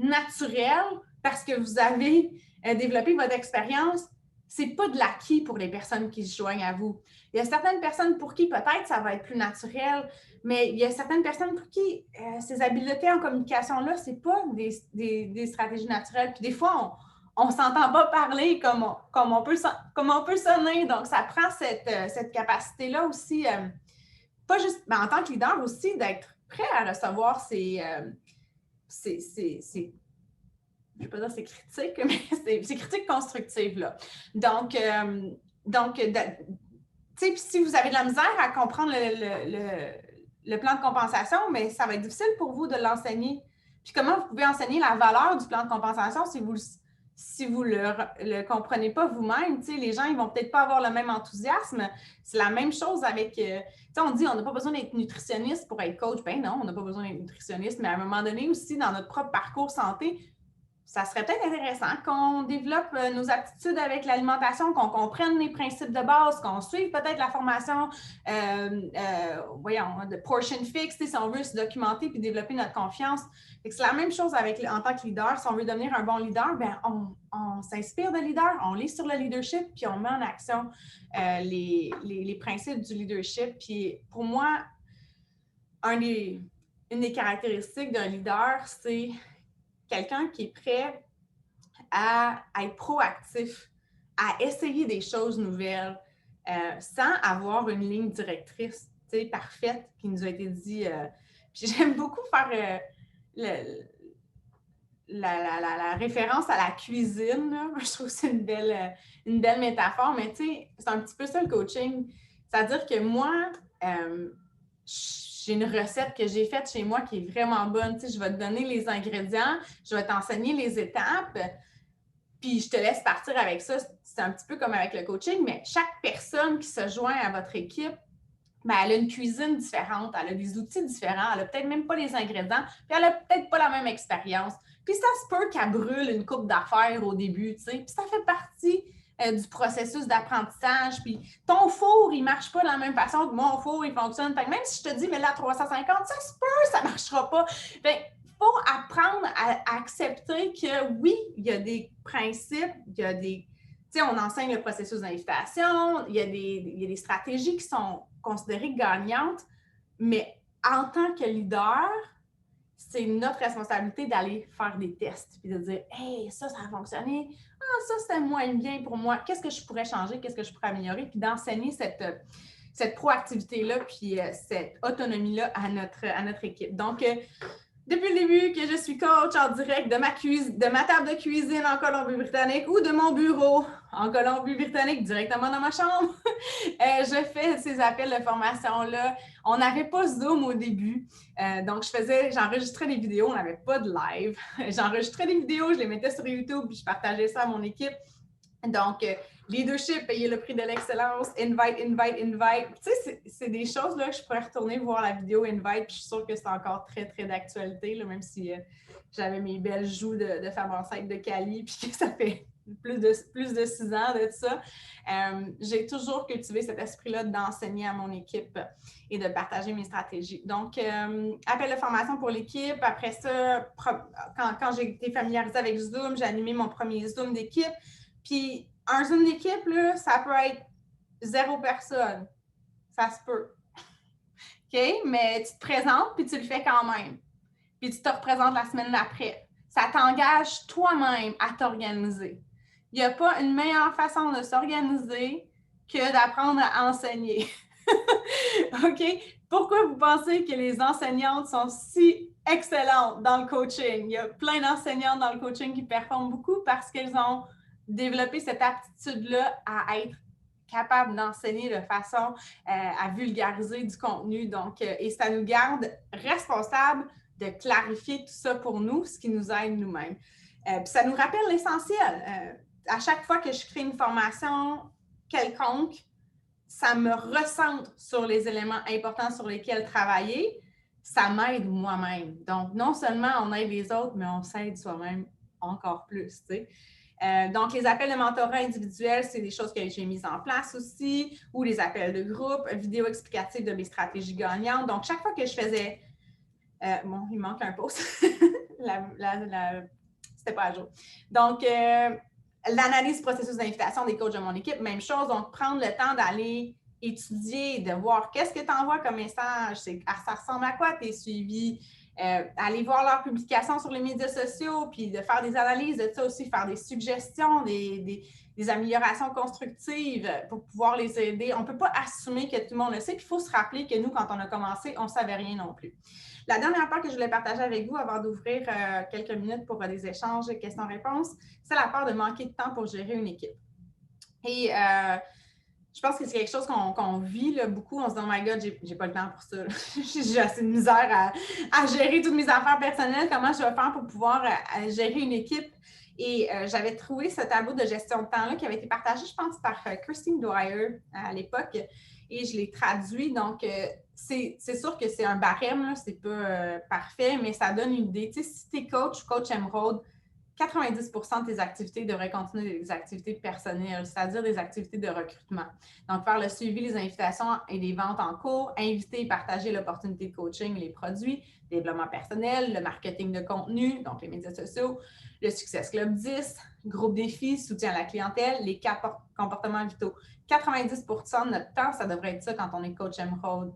naturel parce que vous avez développé votre expérience, c'est pas de l'acquis pour les personnes qui se joignent à vous. Il y a certaines personnes pour qui peut-être ça va être plus naturel, mais il y a certaines personnes pour qui ces habiletés en communication-là, c'est pas des stratégies naturelles. Puis des fois, on ne s'entend pas parler comme on peut sonner. Donc, ça prend cette capacité-là aussi, pas juste, mais en tant que leader aussi, d'être prêt à recevoir je ne vais pas dire c'est critique, mais c'est critique constructive, là. Donc tu sais, si vous avez de la misère à comprendre le plan de compensation, mais ça va être difficile pour vous de l'enseigner. Puis comment vous pouvez enseigner la valeur du plan de compensation si vous le comprenez pas vous-même? Tu sais, les gens, ils vont peut-être pas avoir le même enthousiasme. C'est la même chose avec... tu sais, on dit on n'a pas besoin d'être nutritionniste pour être coach. Ben non, on n'a pas besoin d'être nutritionniste, mais à un moment donné aussi, dans notre propre parcours santé, ça serait peut-être intéressant qu'on développe nos aptitudes avec l'alimentation, qu'on comprenne les principes de base, qu'on suive peut-être la formation, de portion fix, si on veut se documenter puis développer notre confiance. C'est la même chose en tant que leader. Si on veut devenir un bon leader, ben on s'inspire de leader, on lit sur le leadership puis on met en action les principes du leadership. Puis pour moi, une des caractéristiques d'un leader, c'est quelqu'un qui est prêt à être proactif, à essayer des choses nouvelles, sans avoir une ligne directrice parfaite qui nous a été dit. Puis j'aime beaucoup faire la référence à la cuisine. Là. Je trouve que c'est une belle métaphore, mais c'est un petit peu ça le coaching. C'est-à-dire que moi, j'ai une recette que j'ai faite chez moi qui est vraiment bonne. Tu sais, je vais te donner les ingrédients, je vais t'enseigner les étapes, puis je te laisse partir avec ça. C'est un petit peu comme avec le coaching, mais chaque personne qui se joint à votre équipe, ben, elle a une cuisine différente, elle a des outils différents, elle n'a peut-être même pas les ingrédients, puis elle n'a peut-être pas la même expérience. Puis ça se peut qu'elle brûle une coupe d'affaires au début, tu sais, puis ça fait partie du processus d'apprentissage. Puis ton four, il ne marche pas de la même façon que mon four, il fonctionne. Fait que même si je te dis, mais là, 350, ça se peut, ça ne marchera pas. Fait il faut apprendre à accepter que oui, il y a des principes, il y a des... Tu sais, on enseigne le processus d'invitation, il y a des stratégies qui sont considérées gagnantes, mais en tant que leader, c'est notre responsabilité d'aller faire des tests puis de dire « Hey, ça a fonctionné. Ah, ça, c'était moins bien pour moi. Qu'est-ce que je pourrais changer? Qu'est-ce que je pourrais améliorer? » Puis d'enseigner cette proactivité-là puis cette autonomie-là à notre équipe. Donc, depuis le début que je suis coach en direct de ma table de cuisine en Colombie-Britannique ou de mon bureau en Colombie-Britannique directement dans ma chambre. Je fais ces appels de formation-là. On n'avait pas Zoom au début. Donc, j'enregistrais des vidéos. On n'avait pas de live. J'enregistrais des vidéos, je les mettais sur YouTube puis je partageais ça à mon équipe. Donc, leadership, payer le prix de l'excellence, invite. Tu sais, c'est des choses là, que je pourrais retourner voir la vidéo invite. Puis je suis sûre que c'est encore très, très d'actualité, là, même si j'avais mes belles joues de femme enceinte de Cali, puis que ça fait plus de 6 ans de ça. J'ai toujours cultivé cet esprit-là d'enseigner à mon équipe et de partager mes stratégies. Donc, appel de formation pour l'équipe. Après ça, quand j'ai été familiarisée avec Zoom, j'ai animé mon premier Zoom d'équipe. Puis, un Zoom d'équipe, là, ça peut être 0 personne. Ça se peut. OK? Mais tu te présentes, puis tu le fais quand même. Puis tu te représentes la semaine d'après. Ça t'engage toi-même à t'organiser. Il n'y a pas une meilleure façon de s'organiser que d'apprendre à enseigner. OK? Pourquoi vous pensez que les enseignantes sont si excellentes dans le coaching? Il y a plein d'enseignantes dans le coaching qui performent beaucoup parce qu'elles ont développer cette aptitude-là à être capable d'enseigner de façon à vulgariser du contenu. Donc, et ça nous garde responsables de clarifier tout ça pour nous, ce qui nous aide nous-mêmes. Puis ça nous rappelle l'essentiel. À chaque fois que je crée une formation quelconque, ça me recentre sur les éléments importants sur lesquels travailler. Ça m'aide moi-même. Donc, non seulement on aide les autres, mais on s'aide soi-même encore plus, tu sais. Donc, les appels de mentorat individuels, c'est des choses que j'ai mises en place aussi, ou les appels de groupe, vidéo explicative de mes stratégies gagnantes. Donc, chaque fois que je faisais... bon, il manque un post. C'était pas à jour. Donc, l'analyse du processus d'invitation des coachs de mon équipe, même chose. Donc, prendre le temps d'aller étudier, de voir qu'est-ce que tu envoies comme message, ça ressemble à quoi tes suivis, aller voir leurs publications sur les médias sociaux, puis de faire des analyses de ça aussi, faire des suggestions, des améliorations constructives pour pouvoir les aider. On ne peut pas assumer que tout le monde le sait, puis il faut se rappeler que nous, quand on a commencé, on ne savait rien non plus. La dernière part que je voulais partager avec vous avant d'ouvrir quelques minutes pour des échanges, questions-réponses, c'est la peur de manquer de temps pour gérer une équipe. Et je pense que c'est quelque chose qu'on vit là, beaucoup. On se dit « Oh my God, j'ai pas le temps pour ça. J'ai assez de misère à gérer toutes mes affaires personnelles. Comment je vais faire pour pouvoir gérer une équipe? » Et j'avais trouvé ce tableau de gestion de temps-là qui avait été partagé, je pense, par Christine Dwyer à l'époque. Et je l'ai traduit. Donc, c'est sûr que c'est un barème, c'est pas parfait, mais ça donne une idée. Tu sais, si tu es coach Emerald, 90% de tes activités devraient continuer des activités personnelles, c'est-à-dire des activités de recrutement. Donc, faire le suivi, les invitations et les ventes en cours, inviter et partager l'opportunité de coaching et les produits, développement personnel, le marketing de contenu, donc les médias sociaux, le Success Club 10, groupe défi, soutien à la clientèle, les 4 comportements vitaux. 90% de notre temps, ça devrait être ça quand on est coach Emerald.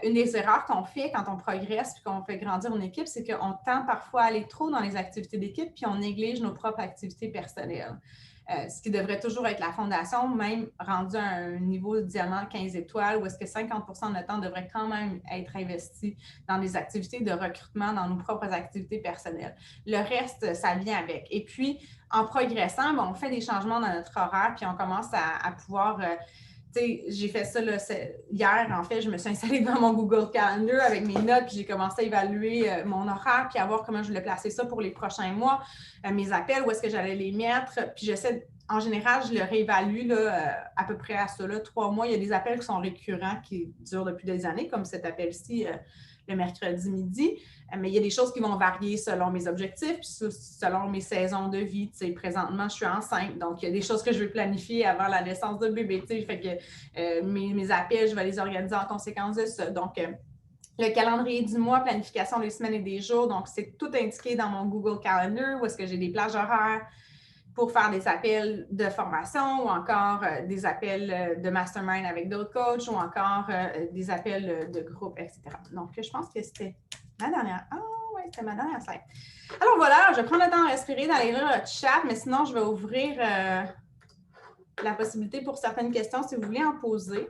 Une des erreurs qu'on fait quand on progresse et qu'on fait grandir une équipe, c'est qu'on tend parfois à aller trop dans les activités d'équipe puis on néglige nos propres activités personnelles. Ce qui devrait toujours être la fondation, même rendu à un niveau de diamant 15 étoiles, où est-ce que 50% de notre temps devrait quand même être investi dans des activités de recrutement, dans nos propres activités personnelles. Le reste, ça vient avec. Et puis, en progressant, on fait des changements dans notre horaire puis on commence à pouvoir... j'ai fait ça là, hier, en fait, je me suis installée devant mon Google Calendar avec mes notes, puis j'ai commencé à évaluer mon horaire, puis à voir comment je voulais placer ça pour les prochains mois, mes appels, où est-ce que j'allais les mettre. Puis j'essaie, en général, je le réévalue là, à peu près à ça, là, 3 mois. Il y a des appels qui sont récurrents, qui durent depuis des années, comme cet appel-ci le mercredi midi. Mais il y a des choses qui vont varier selon mes objectifs, puis selon mes saisons de vie. Présentement, je suis enceinte, donc il y a des choses que je veux planifier avant la naissance de bébé. Fait que mes appels, je vais les organiser en conséquence de ça. Donc, le calendrier du mois, planification des semaines et des jours. Donc, c'est tout indiqué dans mon Google Calendar où est-ce que j'ai des plages horaires pour faire des appels de formation ou encore des appels de mastermind avec d'autres coachs ou encore des appels de groupe, etc. Donc, je pense que c'était ma dernière. Ah oui, c'était ma dernière slide. Alors voilà, je vais prendre le temps de respirer, d'aller lire le chat, mais sinon, je vais ouvrir la possibilité pour certaines questions si vous voulez en poser.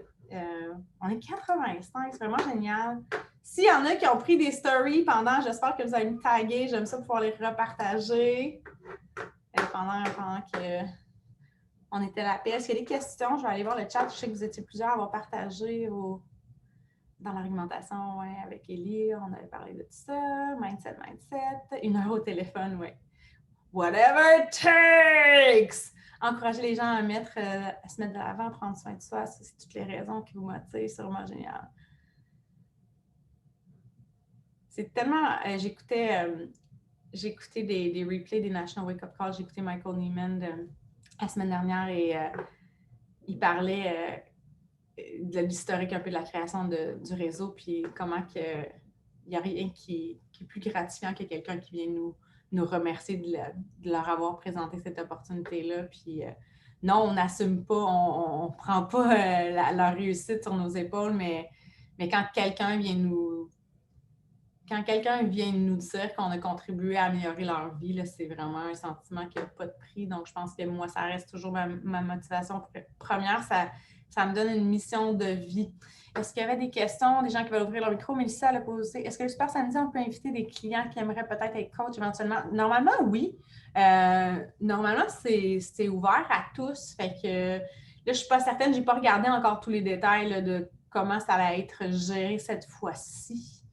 On est 85, c'est vraiment génial. S'il y en a qui ont pris des stories pendant, j'espère que vous allez me taguer. J'aime ça pouvoir les repartager pendant qu'on était à la paix. Est-ce qu'il y a des questions? Je vais aller voir le chat. Je sais que vous étiez plusieurs à avoir partagé dans l'argumentation avec Élie. On avait parlé de tout ça. Mindset. 1 heure au téléphone, oui. Whatever it takes! Encourager les gens à se mettre de l'avant, à prendre soin de soi. Ça, c'est toutes les raisons qui vous motivent. C'est vraiment génial. C'est tellement... J'écoutais des replays des National Wake Up Calls. J'ai écouté Michael Neiman la semaine dernière et il parlait de l'historique un peu de la création du réseau, puis comment il n'y a rien qui est plus gratifiant que quelqu'un qui vient nous remercier de leur avoir présenté cette opportunité-là. Puis non, on n'assume pas, on ne prend pas leur réussite sur nos épaules, mais quand quelqu'un vient nous dire qu'on a contribué à améliorer leur vie, là, c'est vraiment un sentiment qui n'a pas de prix. Donc, je pense que moi, ça reste toujours ma motivation première. Ça me donne une mission de vie. Est-ce qu'il y avait des questions, des gens qui veulent ouvrir leur micro? Mélissa, elle a posé. Est-ce que le Super Samedi, on peut inviter des clients qui aimeraient peut-être être coach éventuellement? Normalement, oui. Normalement, c'est ouvert à tous. Fait que là, je ne suis pas certaine, je n'ai pas regardé encore tous les détails là, de comment ça va être géré cette fois-ci.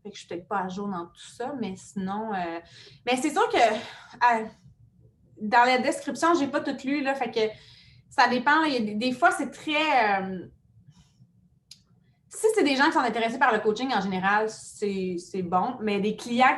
Fait que je ne suis peut-être pas à jour dans tout ça, mais sinon... Mais c'est sûr que dans la description, je n'ai pas tout lu, là, fait que ça dépend. Il y a des fois, c'est très... si c'est des gens qui sont intéressés par le coaching en général, c'est bon, mais des clients,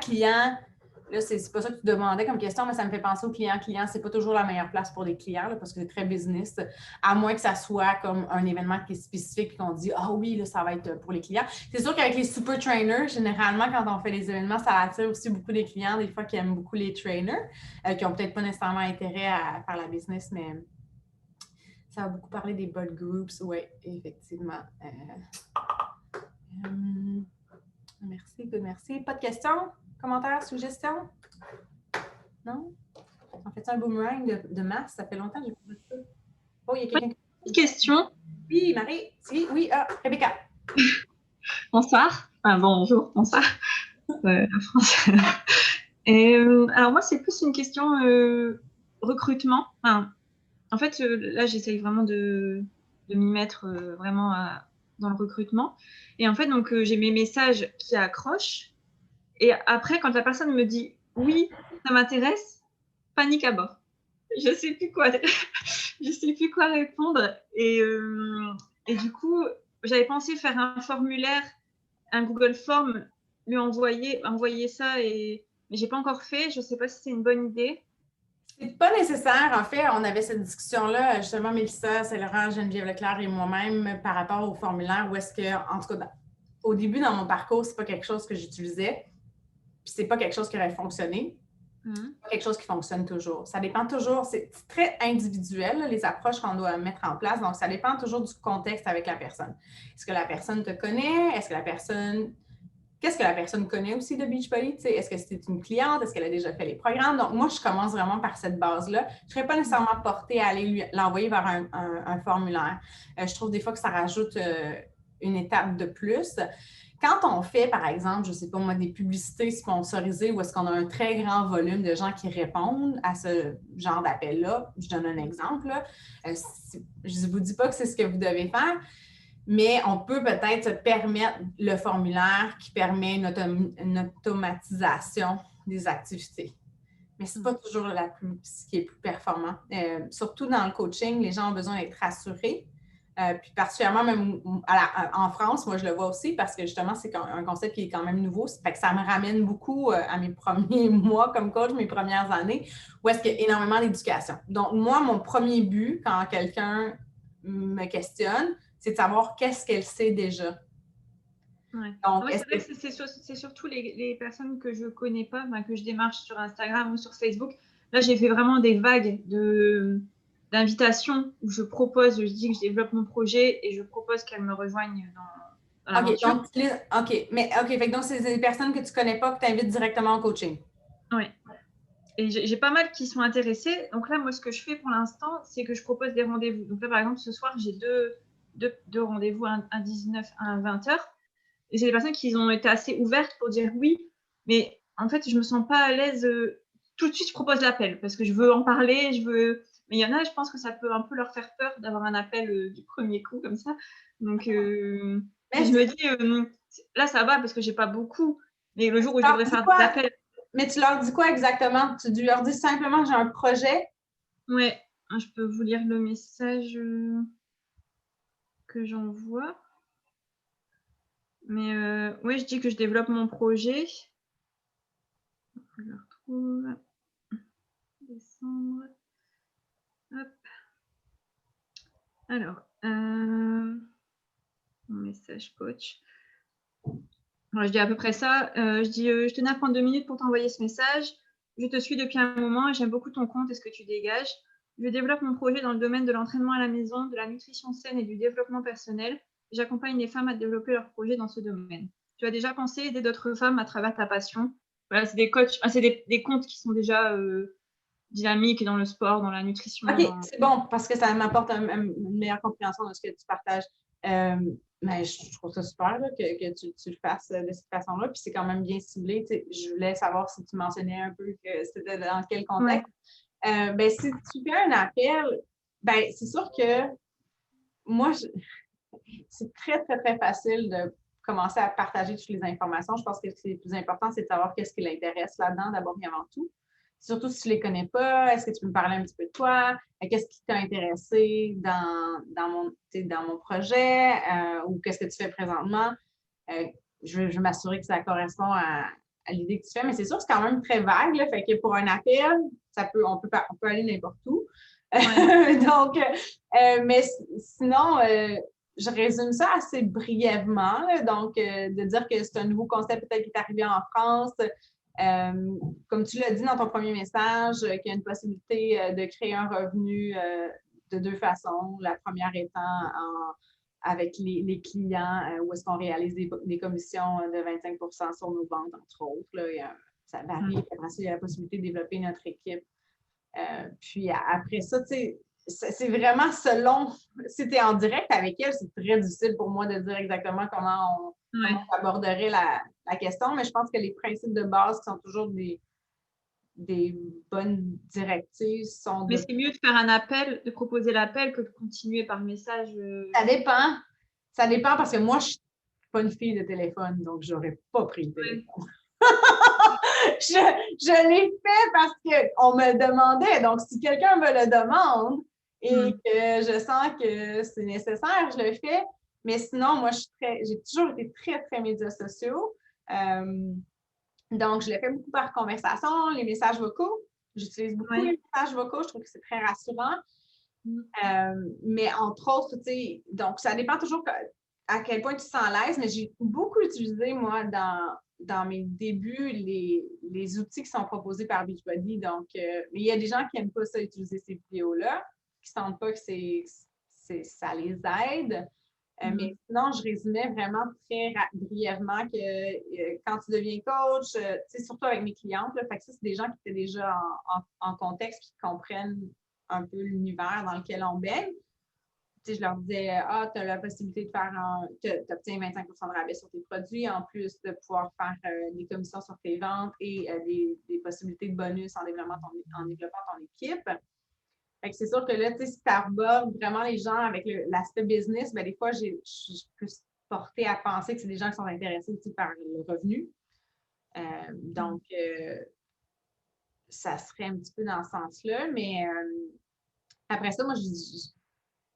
là, c'est pas ça que tu demandais comme question, mais ça me fait penser aux clients. C'est pas toujours la meilleure place pour des clients, là, parce que c'est très business, à moins que ça soit comme un événement qui est spécifique et qu'on dit « Ah oui, là, ça va être pour les clients ». C'est sûr qu'avec les super trainers, généralement, quand on fait des événements, ça attire aussi beaucoup des clients, des fois qui aiment beaucoup les trainers, qui n'ont peut-être pas nécessairement intérêt à faire la business, mais ça va beaucoup parler des bulk groups, oui, effectivement. Merci. Pas de questions? Commentaires, suggestions? Non? On fait un boomerang de masse? Ça fait longtemps que j'ai pas fait ça. Oh, il y a quelqu'un qui...
Une question.
Oui, Marie. Oui, Rebecca.
Bonsoir. Bonjour, bonsoir. La France. Alors moi, c'est plus une question recrutement. En fait, là, j'essaye vraiment de m'y mettre vraiment dans le recrutement. Et en fait, donc, j'ai mes messages qui accrochent. Et après, quand la personne me dit « oui, ça m'intéresse », panique à bord. Je sais plus quoi répondre. Et du coup, j'avais pensé faire un formulaire, un Google Form, lui envoyer ça, mais j'ai pas encore fait. Je sais pas si c'est une bonne idée.
C'est pas nécessaire. En fait, on avait cette discussion-là, justement, Mélissa, Saint-Laurent, Geneviève Leclerc et moi-même, par rapport au formulaire, où est-ce que, en tout cas, au début, dans mon parcours, c'est pas quelque chose que j'utilisais, puis c'est pas quelque chose qui aurait fonctionné. Pas quelque chose qui fonctionne toujours. Ça dépend toujours, c'est très individuel, là, les approches qu'on doit mettre en place. Donc, ça dépend toujours du contexte avec la personne. Est-ce que la personne te connaît? Qu'est-ce que la personne connaît aussi de Beachbody? Est-ce que c'est une cliente? Est-ce qu'elle a déjà fait les programmes? Donc, moi, je commence vraiment par cette base-là. Je ne serais pas nécessairement portée à aller l'envoyer vers un formulaire. Je trouve des fois que ça rajoute une étape de plus. Quand on fait, par exemple, je ne sais pas moi, des publicités sponsorisées où est-ce qu'on a un très grand volume de gens qui répondent à ce genre d'appel-là, je donne un exemple. Je ne vous dis pas que c'est ce que vous devez faire, mais on peut peut-être se permettre le formulaire qui permet une automatisation des activités. Mais ce n'est pas toujours ce qui est plus performant. Surtout dans le coaching, les gens ont besoin d'être rassurés. Puis particulièrement même en France, moi je le vois aussi parce que justement c'est un concept qui est quand même nouveau. Fait que ça me ramène beaucoup à mes premiers mois comme coach, mes premières années, où est-ce qu'il y a énormément d'éducation. Donc moi, mon premier but quand quelqu'un me questionne, c'est de savoir qu'est-ce qu'elle sait déjà.
Ouais. Donc, c'est surtout les personnes que je ne connais pas, que je démarche sur Instagram ou sur Facebook. Là, j'ai fait vraiment des vagues d'invitations où je dis que je développe mon projet et je propose qu'elles me rejoignent dans l'aventure.
Fait que donc, c'est des personnes que tu ne connais pas que tu invites directement au coaching.
Oui. Et j'ai pas mal qui sont intéressés. Donc là, moi, ce que je fais pour l'instant, c'est que je propose des rendez-vous. Donc là, par exemple, ce soir, j'ai deux rendez-vous, un 19, un 20h. j'ai des personnes qui ont été assez ouvertes pour dire oui, mais en fait, je me sens pas à l'aise. Tout de suite, je propose l'appel parce que je veux en parler, Mais il y en a, je pense que ça peut un peu leur faire peur d'avoir un appel du premier coup comme ça. Donc, puis je me dis, là, ça va parce que j'ai pas beaucoup. Mais le jour où je devrais faire des appels.
Mais tu leur dis quoi exactement? Tu leur dis simplement que j'ai un projet?
Ouais, je peux vous lire le message que j'envoie. Mais oui, je dis que je développe mon projet. Je le retrouve. Décembre. Hop. Alors, mon message coach. Alors, je dis à peu près ça. Je dis, je tenais à prendre 2 minutes pour t'envoyer ce message. Je te suis depuis un moment et j'aime beaucoup ton compte et ce que tu dégages. Je développe mon projet dans le domaine de l'entraînement à la maison, de la nutrition saine et du développement personnel. J'accompagne les femmes à développer leur projet dans ce domaine. Tu as déjà pensé aider d'autres femmes à travers ta passion? Voilà, c'est des coachs, c'est des comptes qui sont déjà dynamiques dans le sport, dans la nutrition.
OK, c'est bon parce que ça m'apporte une meilleure compréhension de ce que tu partages. Mais je trouve ça super là, que tu le fasses de cette façon-là. Puis c'est quand même bien ciblé. Je voulais savoir si tu mentionnais un peu que c'était dans quel contexte. Ouais. Ben, si tu fais un appel, ben, c'est sûr que moi, c'est très, très, très facile de commencer à partager toutes les informations. Je pense que le plus important, c'est de savoir qu'est-ce qui l'intéresse là-dedans, d'abord et avant tout. Surtout si tu ne les connais pas, est-ce que tu peux me parler un petit peu de toi? Qu'est-ce qui t'a intéressé dans mon projet ou qu'est-ce que tu fais présentement? Je veux m'assurer que ça correspond à l'idée que tu fais, mais c'est sûr que c'est quand même très vague. Là, fait que pour un appel, on peut aller n'importe où. Ouais. Donc, mais sinon, je résume ça assez brièvement. Là, donc, de dire que c'est un nouveau concept peut-être qui est arrivé en France. Comme tu l'as dit dans ton premier message, qu'il y a une possibilité de créer un revenu de 2 façons. La première étant avec les clients, où est-ce qu'on réalise des commissions de 25 sur nos ventes, entre autres. Là, ça varie. Après ça, il y a la possibilité de développer notre équipe. Puis après ça, tu sais, c'est vraiment selon, si tu es en direct avec elle, c'est très difficile pour moi de dire exactement comment on aborderait la question, mais je pense que les principes de base qui sont toujours des bonnes directives sont de...
Mais c'est mieux de faire un appel, de proposer l'appel que de continuer par message.
Ça dépend. Ça dépend parce que moi, je ne suis pas une fille de téléphone, donc je n'aurais pas pris le téléphone. Je l'ai fait parce qu'on me le demandait. Donc, si quelqu'un me le demande et que je sens que c'est nécessaire, je le fais. Mais sinon, moi, j'ai toujours été très, très médias sociaux. Donc, je le fais beaucoup par conversation, les messages vocaux. J'utilise beaucoup les messages vocaux. Je trouve que c'est très rassurant. Mais entre autres, tu sais, donc ça dépend toujours à quel point tu te sens à l'aise, mais j'ai beaucoup utilisé, moi, dans mes débuts, les outils qui sont proposés par Beachbody. Donc, mais il y a des gens qui n'aiment pas ça, utiliser ces vidéos-là, qui ne sentent pas que ça les aide. Mais sinon, je résumais vraiment très brièvement que quand tu deviens coach, tu sais, surtout avec mes clientes, là, fait que ça, c'est des gens qui étaient déjà en contexte, qui comprennent un peu l'univers dans lequel on baigne. Tu sais, je leur disais, tu as la possibilité de faire, tu obtiens 25 de rabais sur tes produits, en plus de pouvoir faire des commissions sur tes ventes et des possibilités de bonus en développant ton équipe. Fait que c'est sûr que là, tu sais, si tu abordes vraiment les gens avec l'aspect business, ben, des fois, je suis plus portée à penser que c'est des gens qui sont intéressés aussi par le revenu. Donc, ça serait un petit peu dans ce sens-là, mais après ça, moi,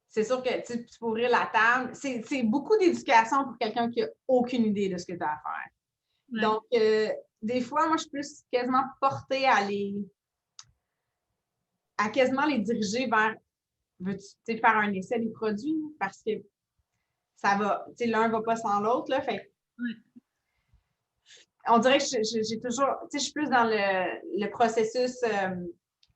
c'est sûr que tu peux ouvrir la table. C'est beaucoup d'éducation pour quelqu'un qui n'a aucune idée de ce que tu as à faire. Ouais. Donc, des fois, moi, je suis plus quasiment portée à quasiment les diriger vers, veux-tu faire un essai des produits parce que ça va, tu sais, l'un ne va pas sans l'autre, là, fait on dirait que j'ai toujours, tu sais, je suis plus dans le processus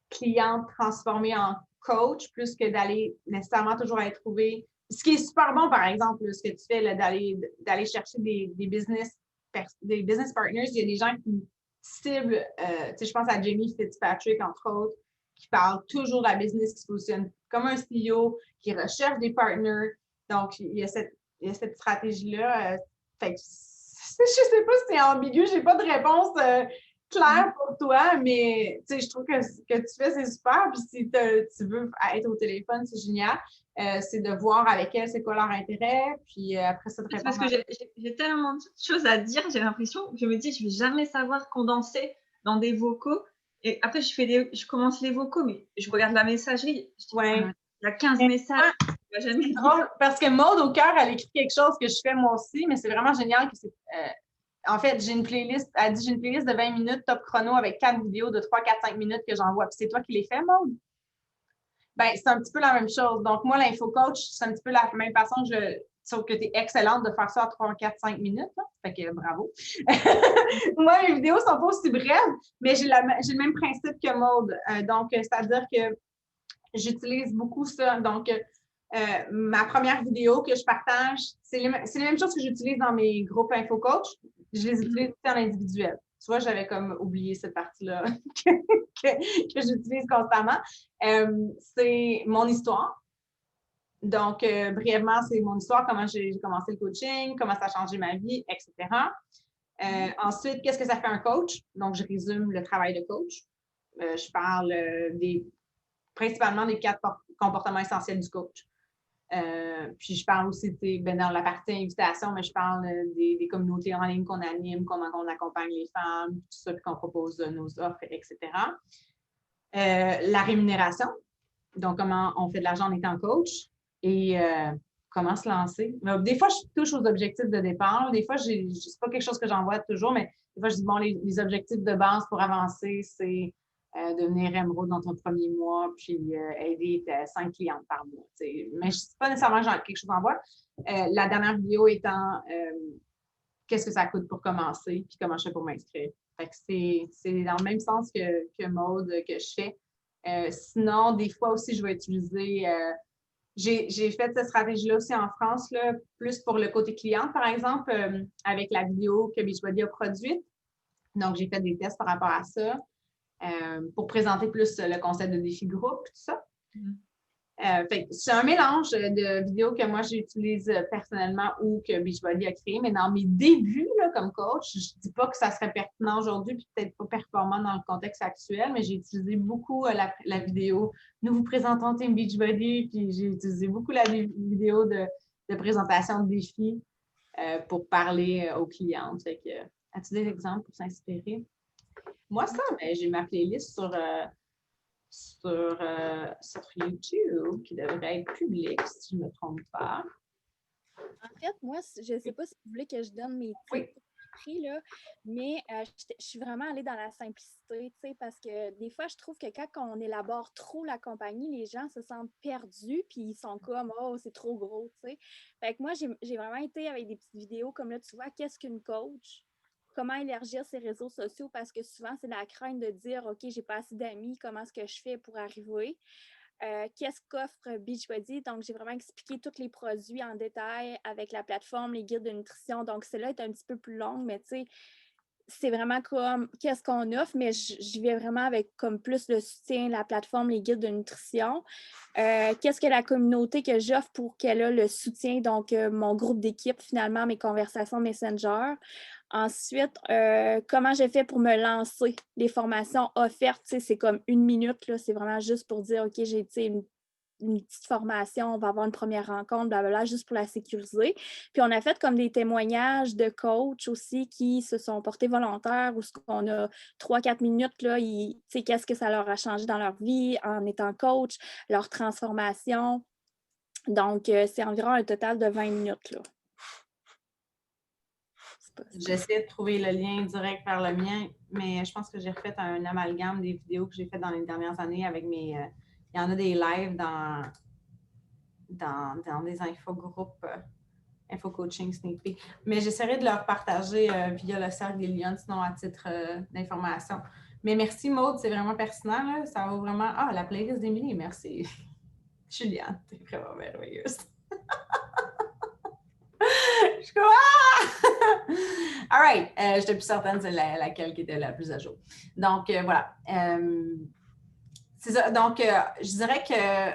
client transformé en coach, plus que d'aller nécessairement toujours aller trouver. Ce qui est super bon, par exemple, là, ce que tu fais, d'aller chercher des business partners. Il y a des gens qui ciblent, tu sais, je pense à Jamie Fitzpatrick, entre autres, qui parle toujours de la business, qui se positionne comme un CEO, qui recherche des partners. Donc, il y a cette stratégie-là. Fait que, je sais pas si c'est ambigu, j'ai pas de réponse claire pour toi, mais je trouve que ce que tu fais, c'est super. Puis si tu veux être au téléphone, c'est génial. C'est de voir avec elles c'est quoi leur intérêt, puis après ça, de
C'est
répondre.
parce que j'ai tellement de choses à dire, j'ai l'impression, je me dis, je vais jamais savoir condenser dans des vocaux. Et après, je commence les vocaux, mais je regarde la messagerie. Je dis,
Ouais.
il y a 15 messages, je vais jamais
C'est
dire.
drôle parce que Maude au cœur, elle écrit quelque chose que je fais moi aussi, mais c'est vraiment génial que c'est. En fait, j'ai une playlist, elle dit j'ai une playlist de 20 minutes top chrono avec 4 vidéos de 3, 4, 5 minutes que j'envoie. Puis c'est toi qui les fais, Maude? Ben, c'est un petit peu la même chose. Donc, moi, l'info-coach, c'est un petit peu la même façon que sauf que tu es excellente de faire ça en 3, 4, 5 minutes. Là. Fait que bravo. Moi, mes vidéos sont pas aussi brèves, mais j'ai le même principe que Maude. Donc, c'est-à-dire que j'utilise beaucoup ça. Donc, ma première vidéo que je partage, c'est les mêmes choses que j'utilise dans mes groupes InfoCoach. Je les utilise aussi en individuel. Tu vois, j'avais comme oublié cette partie-là que j'utilise constamment. C'est mon histoire. Donc, brièvement, c'est mon histoire, comment j'ai commencé le coaching, comment ça a changé ma vie, etc. Ensuite, qu'est-ce que ça fait un coach? Donc, je résume le travail de coach. Je parle principalement des 4 comportements essentiels du coach. Puis je parle aussi, dans la partie invitation, mais je parle des communautés en ligne qu'on anime, comment on accompagne les femmes, tout ça, puis qu'on propose nos offres, etc. La rémunération, donc comment on fait de l'argent en étant coach et comment se lancer. Mais des fois, je touche aux objectifs de départ. Des fois, c'est pas quelque chose que j'envoie toujours, mais des fois, je dis, bon, les objectifs de base pour avancer, c'est devenir émeraude dans ton premier mois, puis aider 5 clientes par mois. Mais je ne sais pas nécessairement quelque chose en voie. La dernière vidéo étant qu'est-ce que ça coûte pour commencer, puis comment je fais pour m'inscrire. Fait que c'est dans le même sens que Maude que je fais. Sinon, des fois aussi, je vais utiliser. J'ai fait cette stratégie-là aussi en France, là, plus pour le côté client, par exemple, avec la vidéo que Beachbody a produite. Donc, j'ai fait des tests par rapport à ça. Pour présenter plus le concept de défi groupe, tout ça. C'est un mélange de vidéos que moi j'utilise personnellement ou que Beachbody a créé, mais dans mes débuts là, comme coach, je ne dis pas que ça serait pertinent aujourd'hui, puis peut-être pas performant dans le contexte actuel, mais j'ai utilisé beaucoup la vidéo. Nous vous présentons Team Beachbody, puis j'ai utilisé beaucoup la vidéo de présentation de défis pour parler aux clientes. As-tu des exemples pour s'inspirer? Moi, ça, j'ai ma playlist sur YouTube qui devrait être publique, si je ne me trompe pas.
En fait, moi, je ne sais pas si vous voulez que je donne mes tips prix, là, mais je suis vraiment allée dans la simplicité, parce que des fois, je trouve que quand on élabore trop la compagnie, les gens se sentent perdus, puis ils sont comme « Oh, c'est trop gros », tu sais. Fait que moi, j'ai vraiment été avec des petites vidéos comme là, tu vois, qu'est-ce qu'une coach? Comment élargir ses réseaux sociaux, parce que souvent, c'est la crainte de dire « OK, j'ai pas assez d'amis, comment est-ce que je fais pour arriver? » Qu'est-ce qu'offre Beachbody? Donc, j'ai vraiment expliqué tous les produits en détail avec la plateforme, les guides de nutrition. Donc, celle-là est un petit peu plus longue, mais tu sais, c'est vraiment comme qu'est-ce qu'on offre, mais j'y vais vraiment avec comme plus le soutien, la plateforme, les guides de nutrition. Qu'est-ce que la communauté que j'offre pour qu'elle ait le soutien, donc mon groupe d'équipe, finalement, mes conversations Messenger. Ensuite, comment j'ai fait pour me lancer? Les formations offertes, c'est comme 1 minute, là, c'est vraiment juste pour dire, OK, j'ai une petite formation, on va avoir une première rencontre, blablabla, juste pour la sécuriser. Puis on a fait comme des témoignages de coachs aussi qui se sont portés volontaires, où on a 3-4 minutes, là, qu'est-ce que ça leur a changé dans leur vie en étant coach, leur transformation. Donc, c'est environ un total de 20 minutes, là.
J'essaie de trouver le lien direct vers le mien, mais je pense que j'ai refait un amalgame des vidéos que j'ai faites dans les dernières années avec mes... il y en a des lives dans des infogroupes, info-coaching, sneak peek. Mais j'essaierai de leur partager via le cercle des lions, sinon à titre d'information. Mais merci Maude, c'est vraiment pertinent. Là. Ça va vraiment... Ah, la playlist d'Émilie, merci. Juliane, t'es vraiment merveilleuse. Je suis comme All right. Je n'étais plus certaine de laquelle qui était la plus à jour. Donc, voilà. C'est ça. Donc, je dirais que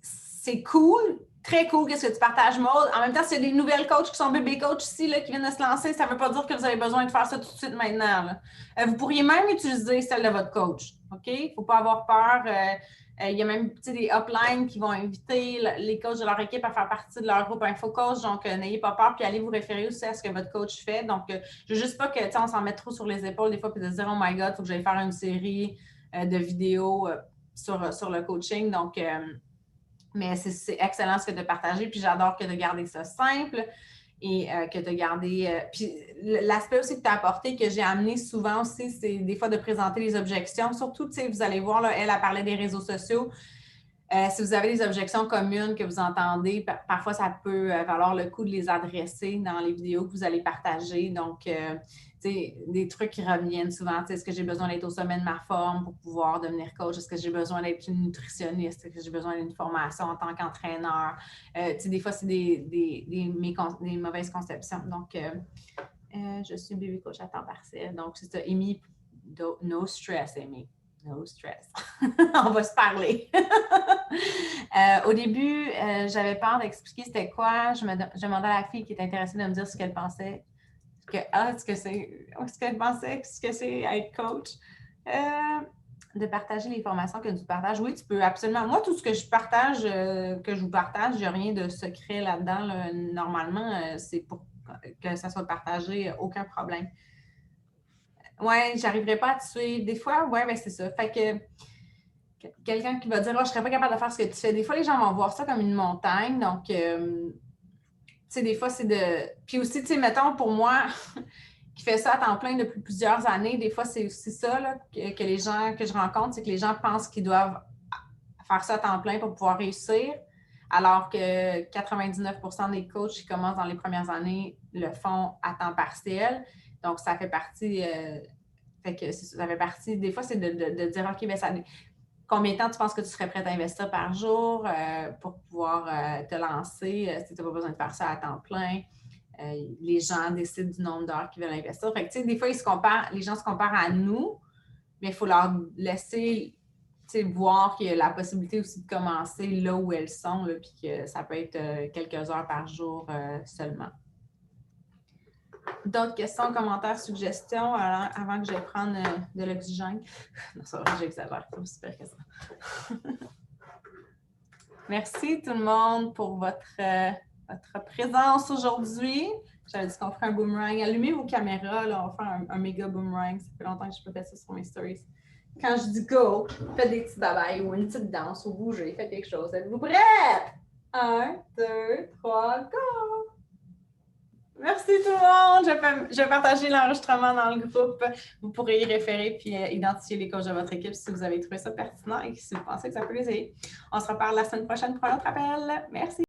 c'est cool Très cool, qu'est-ce que tu partages, Maud. En même temps, c'est des nouvelles coachs qui sont bébé coach ici, là, qui viennent de se lancer. Ça ne veut pas dire que vous avez besoin de faire ça tout de suite maintenant. Là. Vous pourriez même utiliser celle de votre coach. OK? Il ne faut pas avoir peur. Il y a même des uplines qui vont inviter les coachs de leur équipe à faire partie de leur groupe InfoCoach. Donc, n'ayez pas peur, puis allez vous référer aussi à ce que votre coach fait. Donc, je ne veux juste pas que on s'en mette trop sur les épaules des fois, puis de se dire, oh my God, il faut que j'aille faire une série de vidéos sur le coaching. Donc, mais c'est excellent ce que de partager, puis j'adore que de garder ça simple et que de garder... puis l'aspect aussi que tu as apporté, que j'ai amené souvent aussi, c'est des fois de présenter les objections. Surtout, tu sais, vous allez voir, là, elle a parlé des réseaux sociaux. Si vous avez des objections communes que vous entendez, parfois ça peut valoir le coup de les adresser dans les vidéos que vous allez partager. Donc, des trucs qui reviennent souvent. Est-ce que j'ai besoin d'être au sommet de ma forme pour pouvoir devenir coach? Est-ce que j'ai besoin d'être une nutritionniste? Est-ce que j'ai besoin d'une formation en tant qu'entraîneur? Des fois, c'est des mauvaises conceptions. Donc, je suis bébé coach à temps partiel. Donc, c'est ça. Amy, no stress, Amy. No stress. On va se parler. Au début, j'avais peur d'expliquer c'était quoi. Je demandais à la fille qui était intéressée de me dire ce qu'elle pensait. Ce qu'elle pensait, ce que c'est être coach. De partager les formations que tu partages. Oui, tu peux absolument. Moi, tout ce que je partage, que je vous partage, il n'y a rien de secret là-dedans. Là. Normalement, c'est pour que ça soit partagé, aucun problème. Oui, j'arriverai pas à te suivre. Des fois, oui, mais c'est ça. Fait que quelqu'un qui va dire, oh, je ne serais pas capable de faire ce que tu fais. Des fois, les gens vont voir ça comme une montagne. Donc, tu sais, des fois, c'est de. Puis aussi, tu sais, mettons, pour moi, qui fait ça à temps plein depuis plusieurs années, des fois, c'est aussi ça là, que les gens que je rencontre, c'est que les gens pensent qu'ils doivent faire ça à temps plein pour pouvoir réussir, alors que 99% des coachs qui commencent dans les premières années le font à temps partiel. Donc, ça fait partie, ça fait partie, des fois, c'est de dire, OK, bien, combien de temps tu penses que tu serais prête à investir par jour pour pouvoir te lancer si tu n'as pas besoin de faire ça à temps plein? Les gens décident du nombre d'heures qu'ils veulent investir. Fait que, des fois, les gens se comparent à nous, mais il faut leur laisser voir qu'il y a la possibilité aussi de commencer là où elles sont, là, puis que ça peut être quelques heures par jour seulement. D'autres questions, commentaires, suggestions avant que je prenne de l'oxygène? Non, c'est vrai, j'exagère. C'est aussi pire que ça. Merci tout le monde pour votre présence aujourd'hui. J'avais dit qu'on ferait un boomerang. Allumez vos caméras, là, on va faire un méga boomerang. Ça fait longtemps que je peux faire ça sur mes stories. Quand je dis go, faites des petits babayes ou une petite danse ou bougez, faites quelque chose. Êtes-vous prêts? 1, 2, 3, go! Merci tout le monde. Je vais partager l'enregistrement dans le groupe. Vous pourrez y référer puis identifier les coachs de votre équipe si vous avez trouvé ça pertinent et si vous pensez que ça peut les aider. On se reparle la semaine prochaine pour un autre appel. Merci.